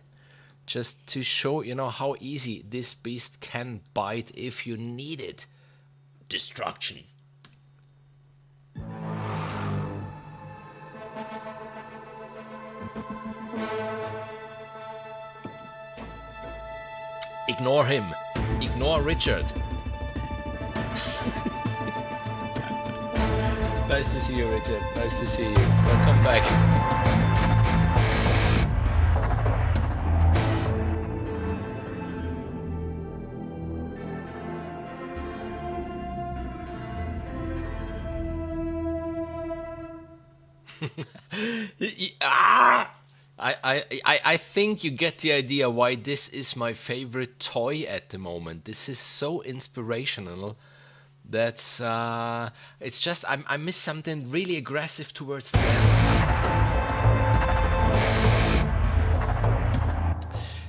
Just to show, you know, how easy this beast can bite if you need it. Destruction. Ignore him. Ignore Richard. Nice to see you, Richard. Nice to see you. Welcome back. I think you get the idea why this is my favorite toy at the moment. This is so inspirational. That's it's just I miss something really aggressive towards the end.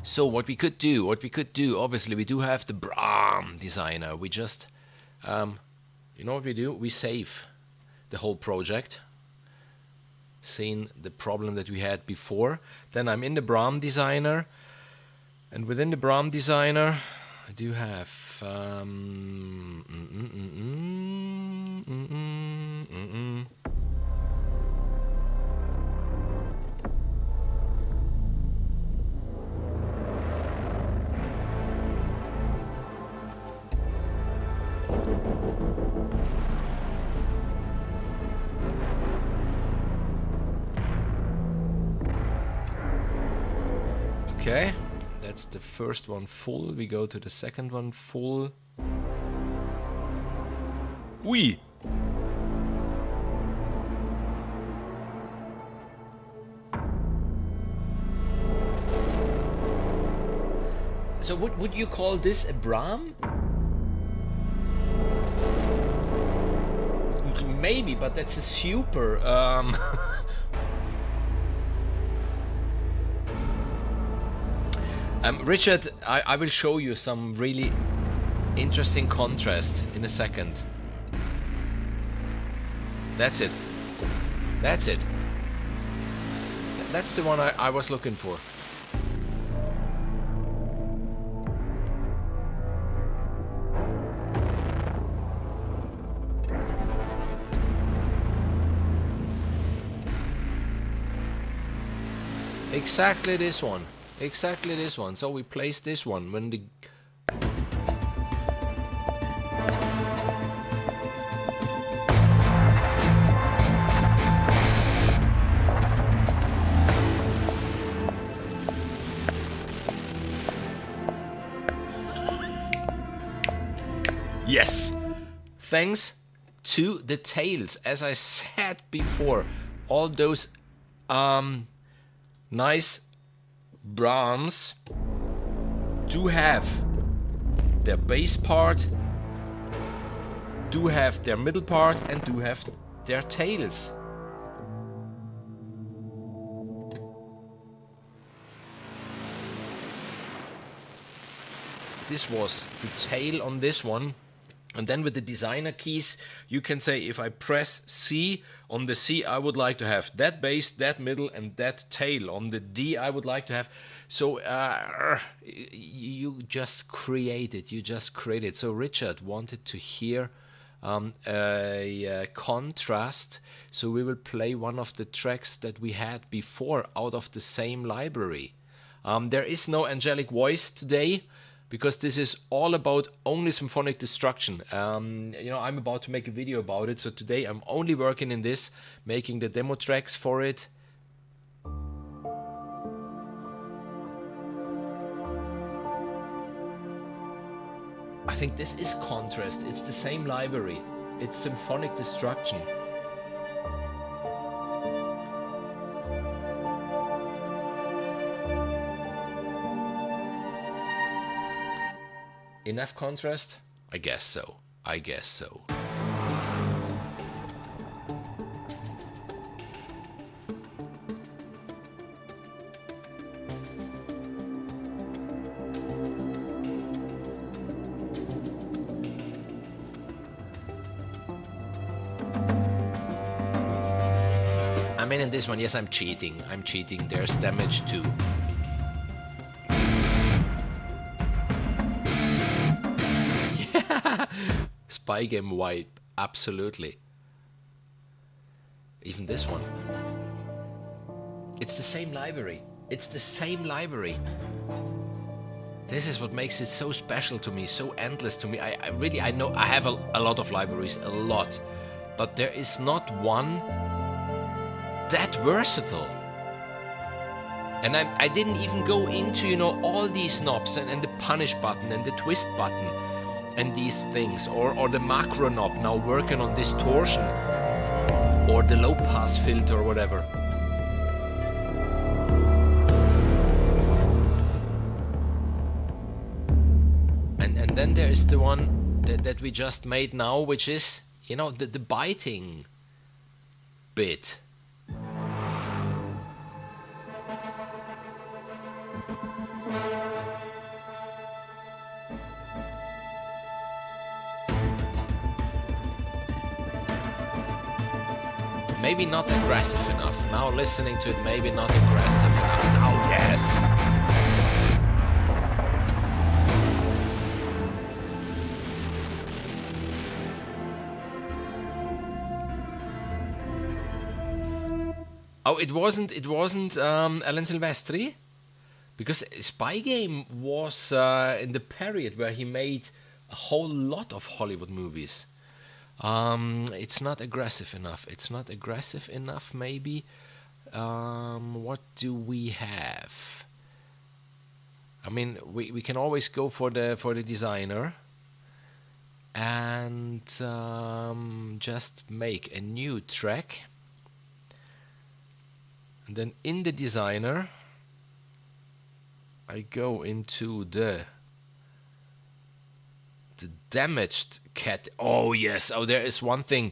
So what we could do, obviously we do have the Brahm designer. We just, you know what we do? We save the whole project. Seen the problem that we had before. Then I'm in the Brahm designer, and within the Brahm designer, I do have okay. That's the first one full. We go to the second one full. Oui. So would you call this a Brahm? Maybe, but that's a super. Richard, I will show you some really interesting contrast in a second. That's it. That's it. That's the one I was looking for. Exactly this one. Exactly this one. So we place this one when the... Yes! Thanks to the tails, as I said before, all those nice Brahms do have their bass part, do have their middle part, and do have their tails. This was the tail on this one. And then with the designer keys, you can say if I press C, on the C I would like to have that bass, that middle, and that tail. On the D I would like to have... So you just create it, you just create it. So Richard wanted to hear a contrast. So we will play one of the tracks that we had before out of the same library. There is no angelic voice today, because this is all about only symphonic destruction. You know, I'm about to make a video about it, so today I'm only working in this, making the demo tracks for it. I think this is contrast, it's the same library, it's symphonic destruction. Enough contrast? I guess so. I guess so. I mean, in this one, yes, I'm cheating. I'm cheating. There's damage too. Spy game wipe, absolutely. Even this one. It's the same library. It's the same library. This is what makes it so special to me, so endless to me. I really, I know I have a lot of libraries, a lot. But there is not one that versatile. And I didn't even go into, you know, all these knobs and the punish button and the twist button. And these things, or the macro knob now working on distortion, or the low pass filter or whatever. And then there is the one that we just made now, which is, you know, the biting bit. Maybe not aggressive enough. Now listening to it, maybe not aggressive enough. Now, yes. Oh, it wasn't Alan Silvestri? Because Spy Game was in the period where he made a whole lot of Hollywood movies. It's not aggressive enough. It's not aggressive enough, maybe. What do we have? I mean, we can always go for the designer and just make a new track. And then in the designer, I go into the damaged cat. Oh yes. Oh, there is one thing.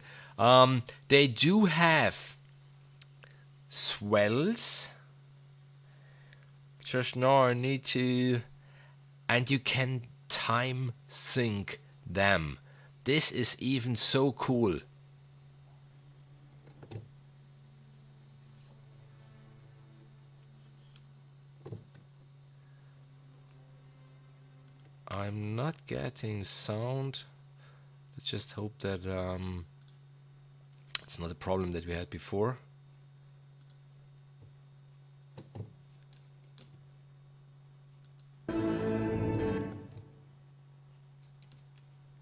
They do have swells. Just now I need to, and you can time sync them. This is even so cool. I'm not getting sound. Let's just hope that it's not a problem that we had before.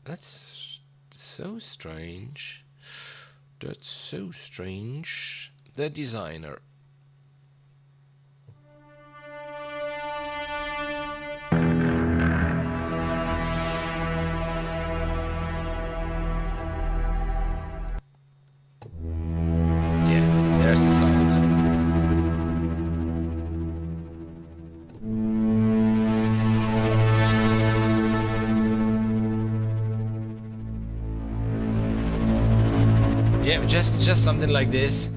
That's so strange. That's so strange. The designer. Yeah, there's the sound. Yeah, just something like this.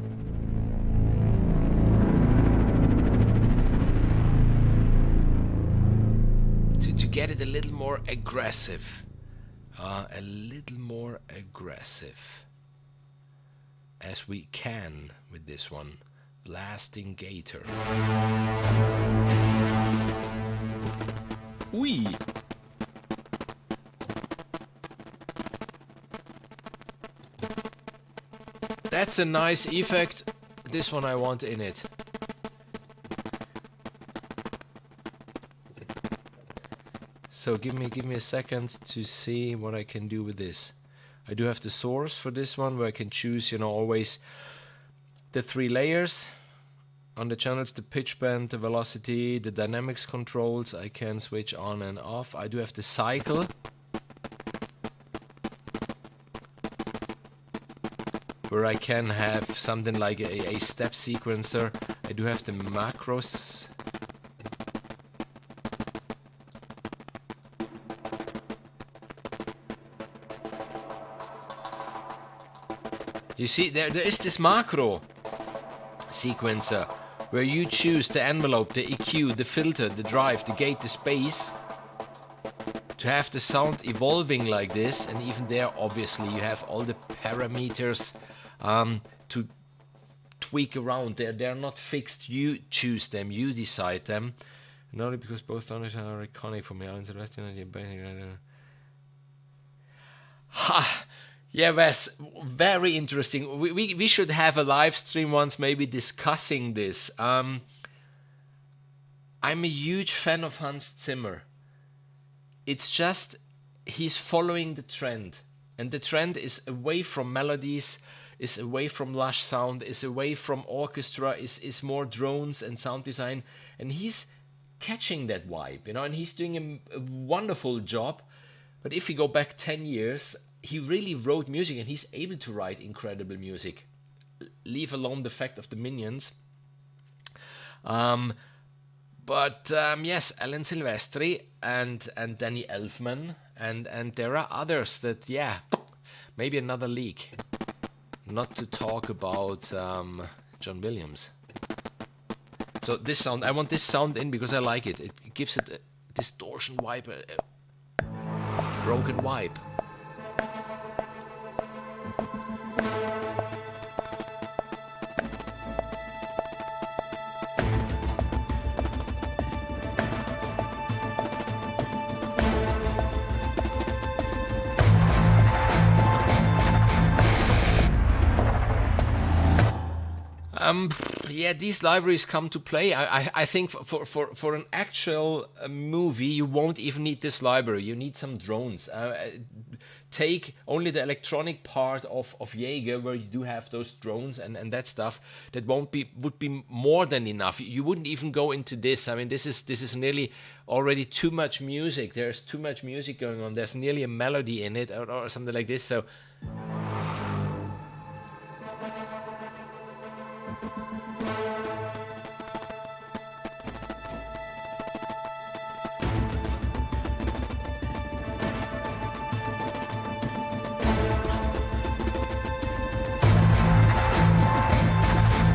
To get it a little more aggressive. A little more aggressive. As we can with this one. Blasting Gator. Wee! That's a nice effect. This one I want in it. So give me a second to see what I can do with this. I do have the source for this one where I can choose, you know, always the 3 layers on the channels, the pitch bend, the velocity, the dynamics controls. I can switch on and off. I do have the cycle. Where I can have something like a step sequencer. I do have the macros. You see, there is this macro sequencer where you choose the envelope, the EQ, the filter, the drive, the gate, the space to have the sound evolving like this. And even there, obviously, you have all the parameters to tweak around. They're not fixed. You choose them. You decide them. Not only because both foundations are iconic for me. Ha! Yeah, Wes, very interesting. We should have a live stream once, maybe discussing this. I'm a huge fan of Hans Zimmer. It's just he's following the trend. And the trend is away from melodies, is away from lush sound, is away from orchestra, is more drones and sound design. And he's catching that vibe, you know, and he's doing a wonderful job. But if we go back 10 years, he really wrote music and he's able to write incredible music. Leave alone the fact of the Minions. Yes, Alan Silvestri and Danny Elfman and there are others that, yeah, maybe another league. Not to talk about John Williams. So this sound, I want this sound in because I like it. It gives it a distortion vibe, a broken vibe. Yeah, these libraries come to play. I think for an actual movie, you won't even need this library. You need some drones. Take only the electronic part of Jaeger, where you do have those drones and that stuff. That would be more than enough. You wouldn't even go into this. I mean, this is nearly already too much music. There's too much music going on. There's nearly a melody in it or something like this. So.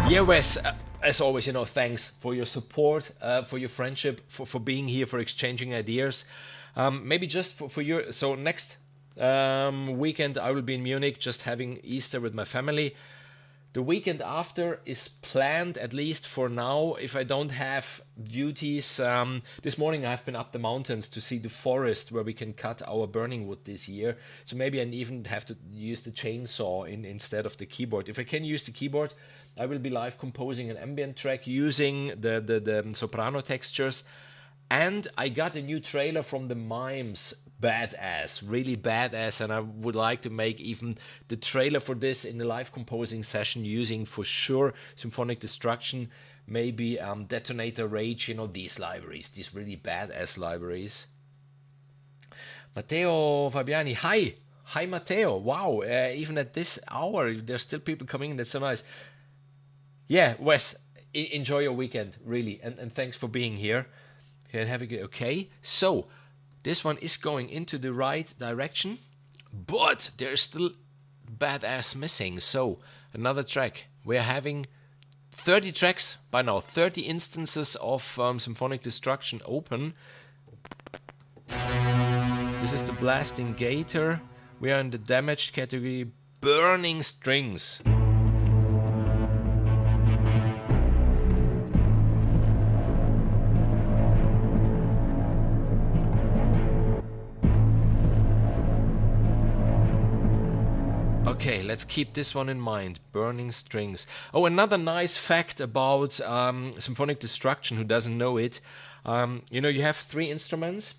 Yeah, Wes, as always, you know, thanks for your support, for your friendship, for being here, for exchanging ideas. Maybe just for your... So next weekend I will be in Munich, just having Easter with my family. The weekend after is planned, at least for now, if I don't have duties. This morning I've been up the mountains to see the forest where we can cut our burning wood this year. So maybe I even have to use the chainsaw instead of the keyboard. If I can use the keyboard, I will be live composing an ambient track using the soprano textures. And I got a new trailer from the Mimes. Badass, really badass, and I would like to make even the trailer for this in a live composing session using for sure Symphonic Destruction, maybe Detonator Rage, you know, these libraries, these really badass libraries. Matteo Fabiani, hi. Hi, Matteo. Wow, even at this hour, there's still people coming in. That's so nice. Yeah, Wes, enjoy your weekend, really, and thanks for being here. Have a good. Okay, so this one is going into the right direction, but there's still badass missing. So another track. We're having 30 tracks by now, 30 instances of Symphonic Destruction open. This is the Blasting Gator. We are in the damaged category, Burning Strings. Okay, let's keep this one in mind. Burning Strings. Oh, another nice fact about Symphonic Destruction, who doesn't know it. You know, you have 3 instruments.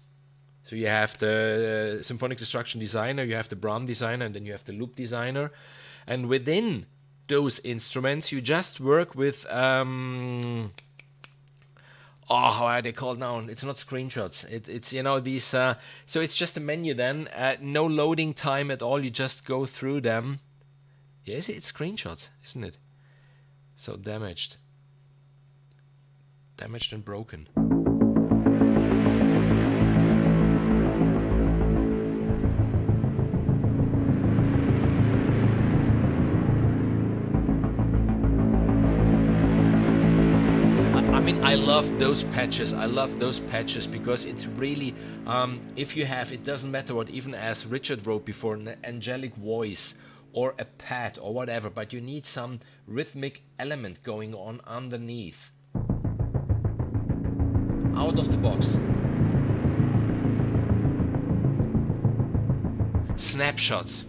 So you have the Symphonic Destruction designer, you have the Brahm designer, and then you have the loop designer. And within those instruments, you just work with... how are they called now? It's not screenshots. It's you know, these... so it's just a menu then. No loading time at all. You just go through them. Yes, it's screenshots, isn't it? So damaged. Damaged and broken. I love those patches. I love those patches because it's really, if you have, it doesn't matter what, even as Richard wrote before, an angelic voice or a pad or whatever, but you need some rhythmic element going on underneath. Out of the box. Snapshots.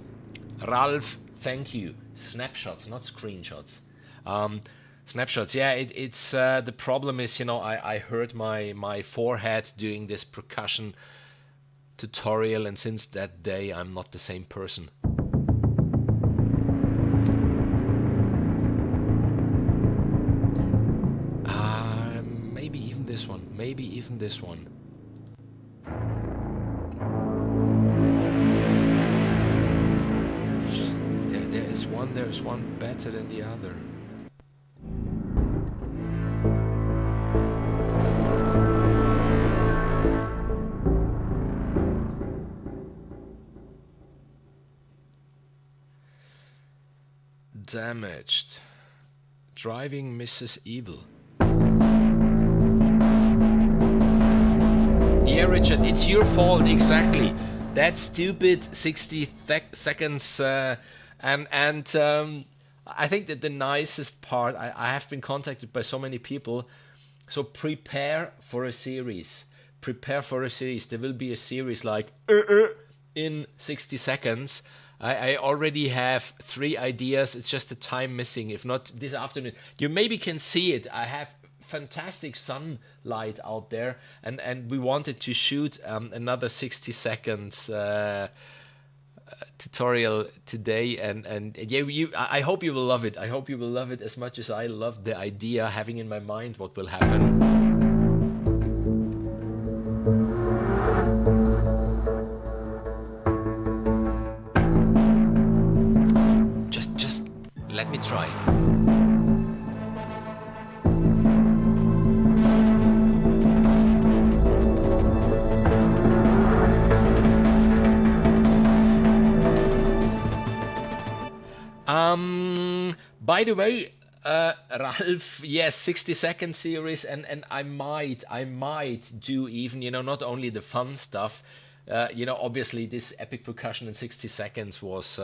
Ralph, thank you. Snapshots, not screenshots. Snapshots, yeah, it's the problem is, you know, I hurt my forehead doing this percussion tutorial, and since that day I'm not the same person. Maybe even this one, maybe even this one. There's one better than the other. Damaged. Driving Mrs. Evil. Yeah, Richard, it's your fault, exactly. That stupid 60 seconds. And I think that the nicest part, I have been contacted by so many people. So prepare for a series. Prepare for a series. There will be a series like in 60 seconds. I already have 3 ideas. It's just the time missing. If not this afternoon, you maybe can see it. I have fantastic sunlight out there, and we wanted to shoot another 60 seconds tutorial today. And yeah, I hope you will love it. I hope you will love it as much as I love the idea, having in my mind what will happen. Let me try. By the way, Ralph, yes, 60-second series, and I might do even, you know, not only the fun stuff. You know, obviously this epic percussion in 60 seconds was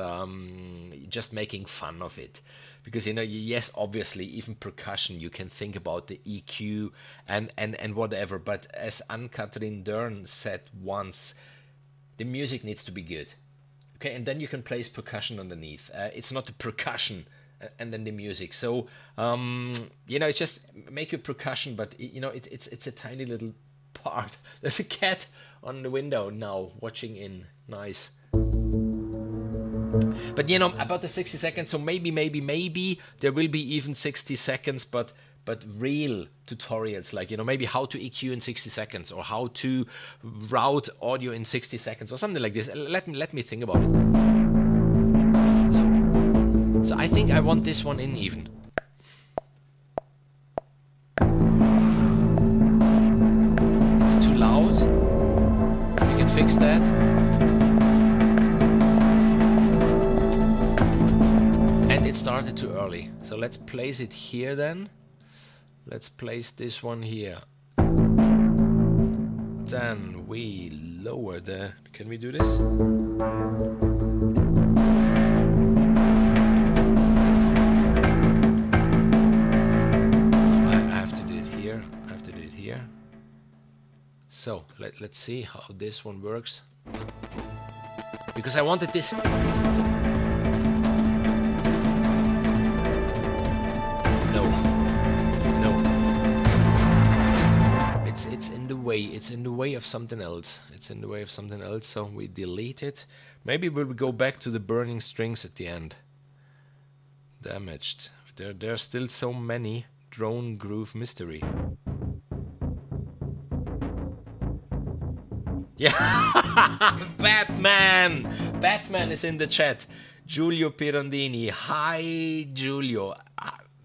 just making fun of it. Because, you know, yes, obviously, even percussion, you can think about the EQ and whatever. But as Anne-Catherine Dern said once, the music needs to be good. Okay, and then you can place percussion underneath. It's not the percussion and then the music. So, you know, it's just make your percussion, but, you know, it's a tiny little part. There's a cat on the window now watching in. Nice. But you know, about the 60 seconds, so maybe there will be even 60 seconds, but real tutorials, like, you know, maybe how to EQ in 60 seconds or how to route audio in 60 seconds or something like this. Let me think about it. So I think I want this one in even. It's too loud. We can fix that. And it started too early. So let's place it here then. Let's place this one here. Then we lower the... Can we do this? I have to do it here. I have to do it here. So let's see how this one works. Because I wanted this... It's in the way. It's in the way of something else. It's in the way of something else. So we delete it. Maybe we'll go back to the burning strings at the end. Damaged. There are still so many. Drone groove mystery. Yeah. Batman. Batman is in the chat. Giulio Pirondini. Hi, Giulio.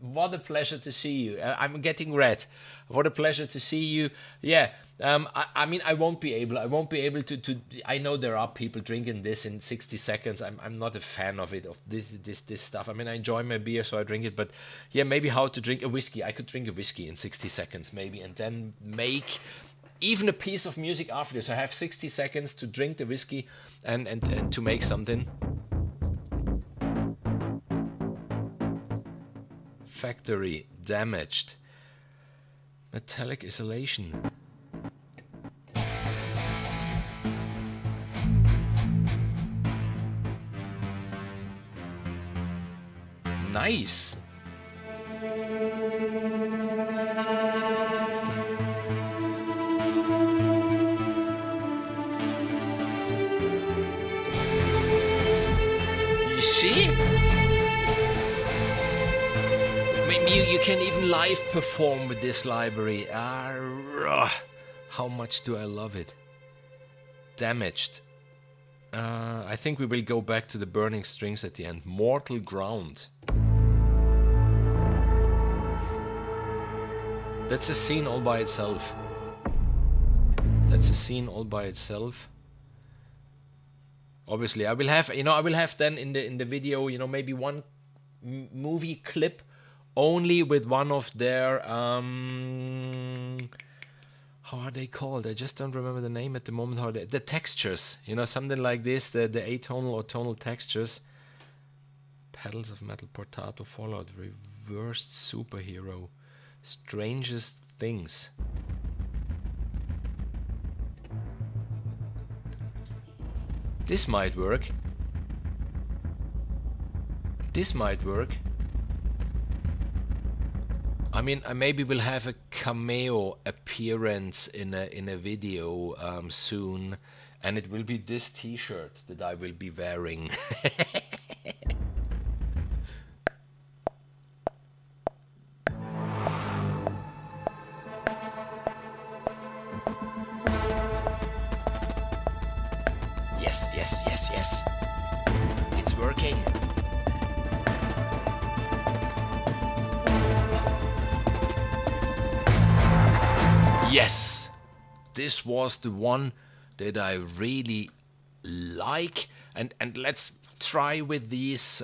What a pleasure to see you. I'm getting red. What a pleasure to see you. Yeah. I mean, I won't be able to. I know there are people drinking this in 60 seconds. I'm not a fan of it, of this stuff. I mean, I enjoy my beer, so I drink it. But yeah, maybe how to drink a whiskey. I could drink a whiskey in 60 seconds, maybe, and then make even a piece of music after this. I have 60 seconds to drink the whiskey and to make something. Factory damaged. Metallic isolation. Nice. You see? You can even live perform with this library. How much do I love it. Damaged. I think we will go back to the burning strings at the end. Mortal ground. That's a scene all by itself. That's a scene all by itself. Obviously, I will have then in the video, maybe one movie clip only with one of their how are they called? I just don't remember the name at the moment. How the textures, something like this, the atonal or tonal textures. Pedals of Metal, Portato, Fallout, Reversed Superhero, Strangest Things. This might work. This might work. I mean, I maybe will have a cameo appearance in a video soon, and it will be this T-shirt that I will be wearing. Yes, yes, yes, yes. It's working. Yes, this was the one that I really like, and let's try with these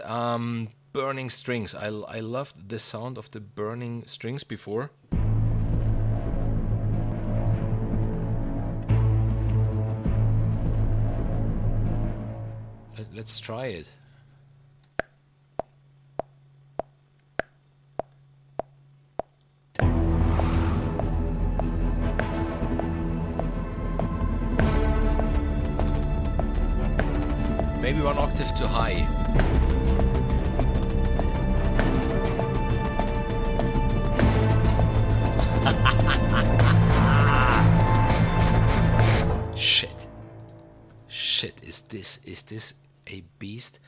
burning strings. I loved the sound of the burning strings before. Let's try it. Maybe one octave too high. Shit, is this a beast?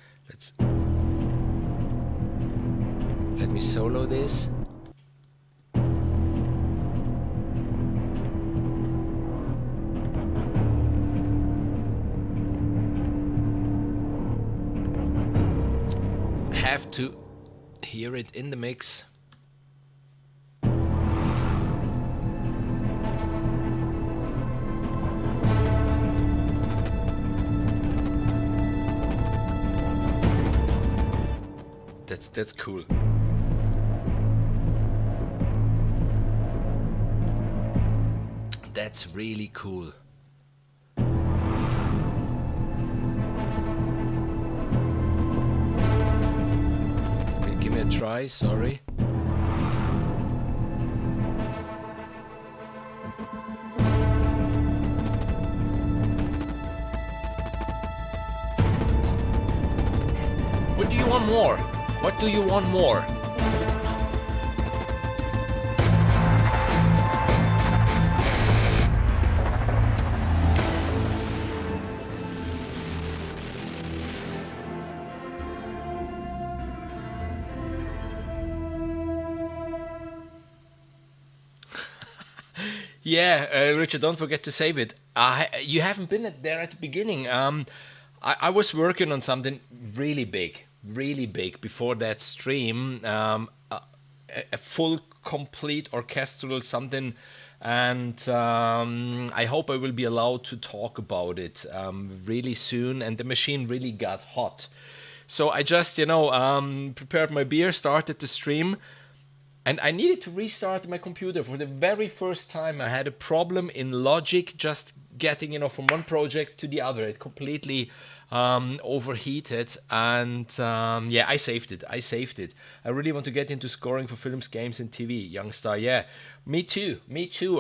Let me solo this. Have to hear it in the mix. That's cool. That's really cool. Give me a try, sorry. What do you want more? What do you want more? Yeah, Richard, don't forget to save it. You haven't been there at the beginning. I was working on something really big before that stream. A full, complete orchestral something, and I hope I will be allowed to talk about it really soon. And the machine really got hot, so I just prepared my beer, started the stream. And I needed to restart my computer for the very first time. I had a problem in Logic, just getting from one project to the other. It completely overheated, and I saved it. I really want to get into scoring for films, games, and TV. Youngstar, yeah, me too.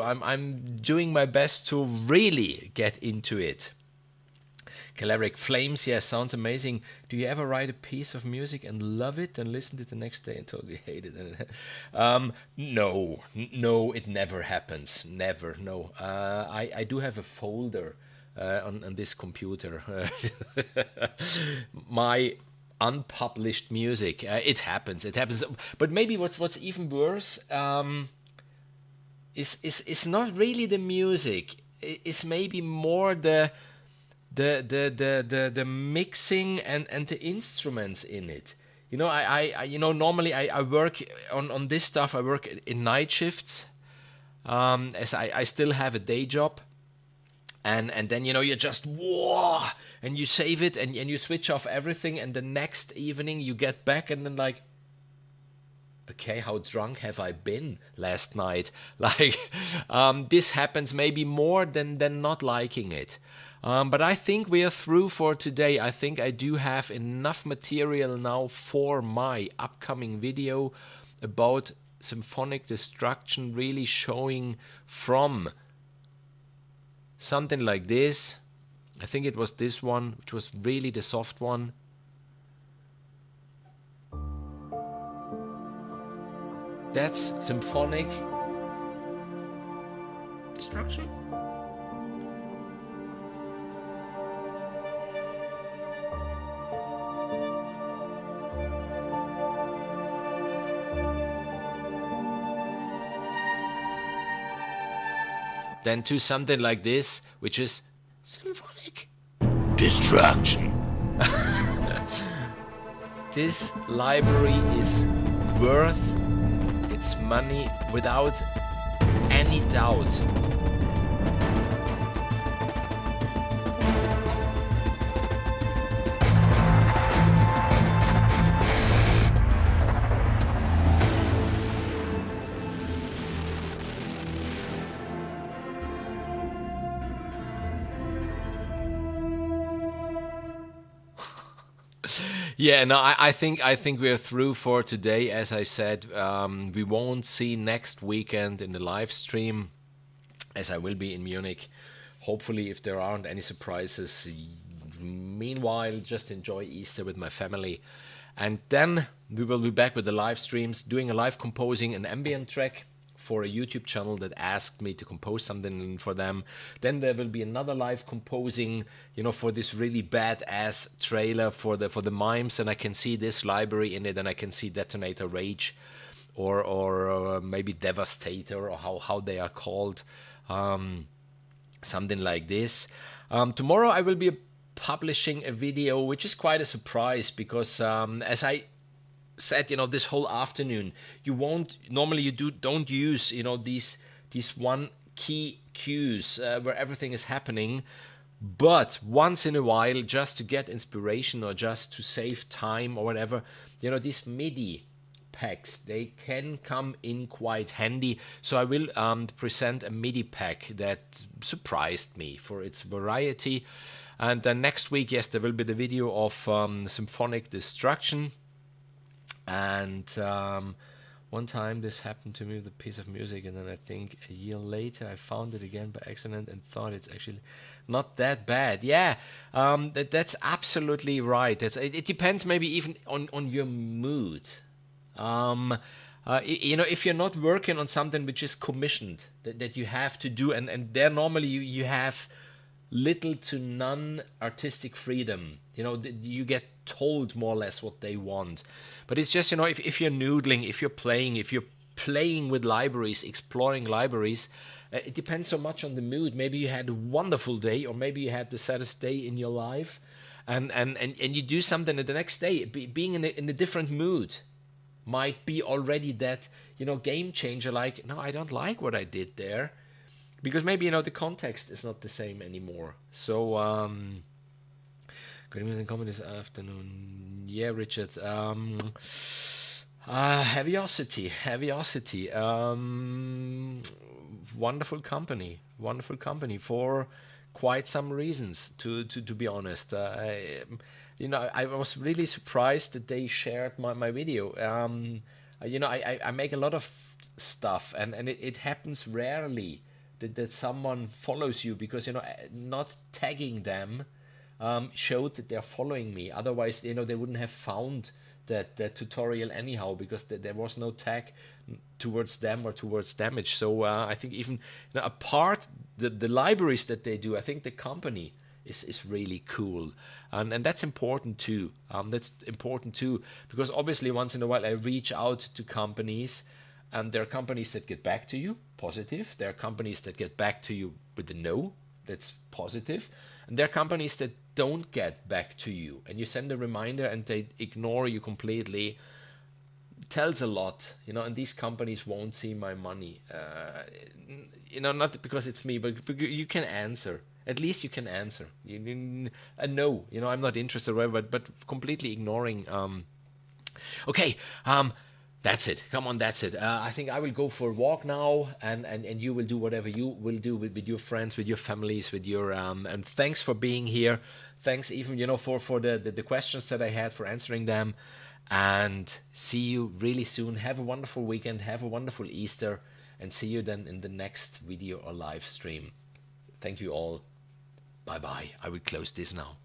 I'm doing my best to really get into it. Caleric Flames, yeah, sounds amazing. Do you ever write a piece of music and love it and listen to it the next day and totally hate it? No, it never happens. Never, no. I do have a folder on this computer. My unpublished music. It happens. But maybe what's even worse is not really the music. It's maybe more the mixing and the instruments in it. I normally I work on this stuff. I work in night shifts, as I still have a day job, and then you just whoa, and you save it and you switch off everything, and the next evening you get back and then like, okay, how drunk have I been last night? Like, this happens maybe more than not liking it. But I think we are through for today. I think I do have enough material now for my upcoming video about symphonic destruction, really showing from something like this. I think it was this one, which was really the soft one. That's symphonic destruction. Then to something like this, which is symphonic destruction. This library is worth its money without any doubt. Yeah, no, I think we are through for today. As I said, we won't see next weekend in the live stream, as I will be in Munich. Hopefully, if there aren't any surprises. Meanwhile, just enjoy Easter with my family. And then we will be back with the live streams, doing a live composing, an ambient track for a YouTube channel that asked me to compose something for them. Then there will be another live composing, for this really badass trailer for the mimes, and I can see this library in it, and I can see Detonator Rage, or maybe Devastator, or how they are called, something like this. Tomorrow I will be publishing a video, which is quite a surprise, because as I said, this whole afternoon, you don't use these one key cues where everything is happening, but once in a while, just to get inspiration or just to save time or whatever, these MIDI packs, they can come in quite handy. So I will present a MIDI pack that surprised me for its variety. And then next week, yes, there will be the video of Symphonic Destruction. And one time this happened to me with a piece of music, and then I think a year later I found it again by accident and thought it's actually not that bad. Yeah, that's absolutely right. It depends maybe even on your mood. If you're not working on something which is commissioned, that you have to do, and there normally you have little to none artistic freedom. You get told more or less what they want. But it's just, if you're noodling, if you're playing with libraries, exploring libraries, it depends so much on the mood. Maybe you had a wonderful day, or maybe you had the saddest day in your life, and you do something, and the next day, being in a different mood might be already that, game changer. Like, no, I don't like what I did there, because maybe, the context is not the same anymore. So, good music comedy this afternoon. Yeah, Richard. Heavyocity. Wonderful company for quite some reasons, to be honest. I was really surprised that they shared my video. I make a lot of stuff, and it happens rarely that someone follows you, because not tagging them showed that they're following me. Otherwise, they wouldn't have found that tutorial anyhow, because there was no tag towards them or towards Damage. So I think even apart the libraries that they do, I think the company is really cool, and that's important too. Because obviously once in a while I reach out to companies, and there are companies that get back to you positive. There are companies that get back to you with a no, that's positive, and there are companies that don't get back to you, and you send a reminder and they ignore you completely. Tells a lot, and these companies won't see my money. Not because it's me, but you can answer. At least you can answer. A no, I'm not interested, but completely ignoring. Okay, that's it. Come on, that's it. I think I will go for a walk now, and you will do whatever you will do with your friends, with your families, with your and thanks for being here. Thanks even for the questions that I had, for answering them, and see you really soon. Have a wonderful weekend. Have a wonderful Easter, and see you then in the next video or live stream. Thank you all. Bye bye. I will close this now.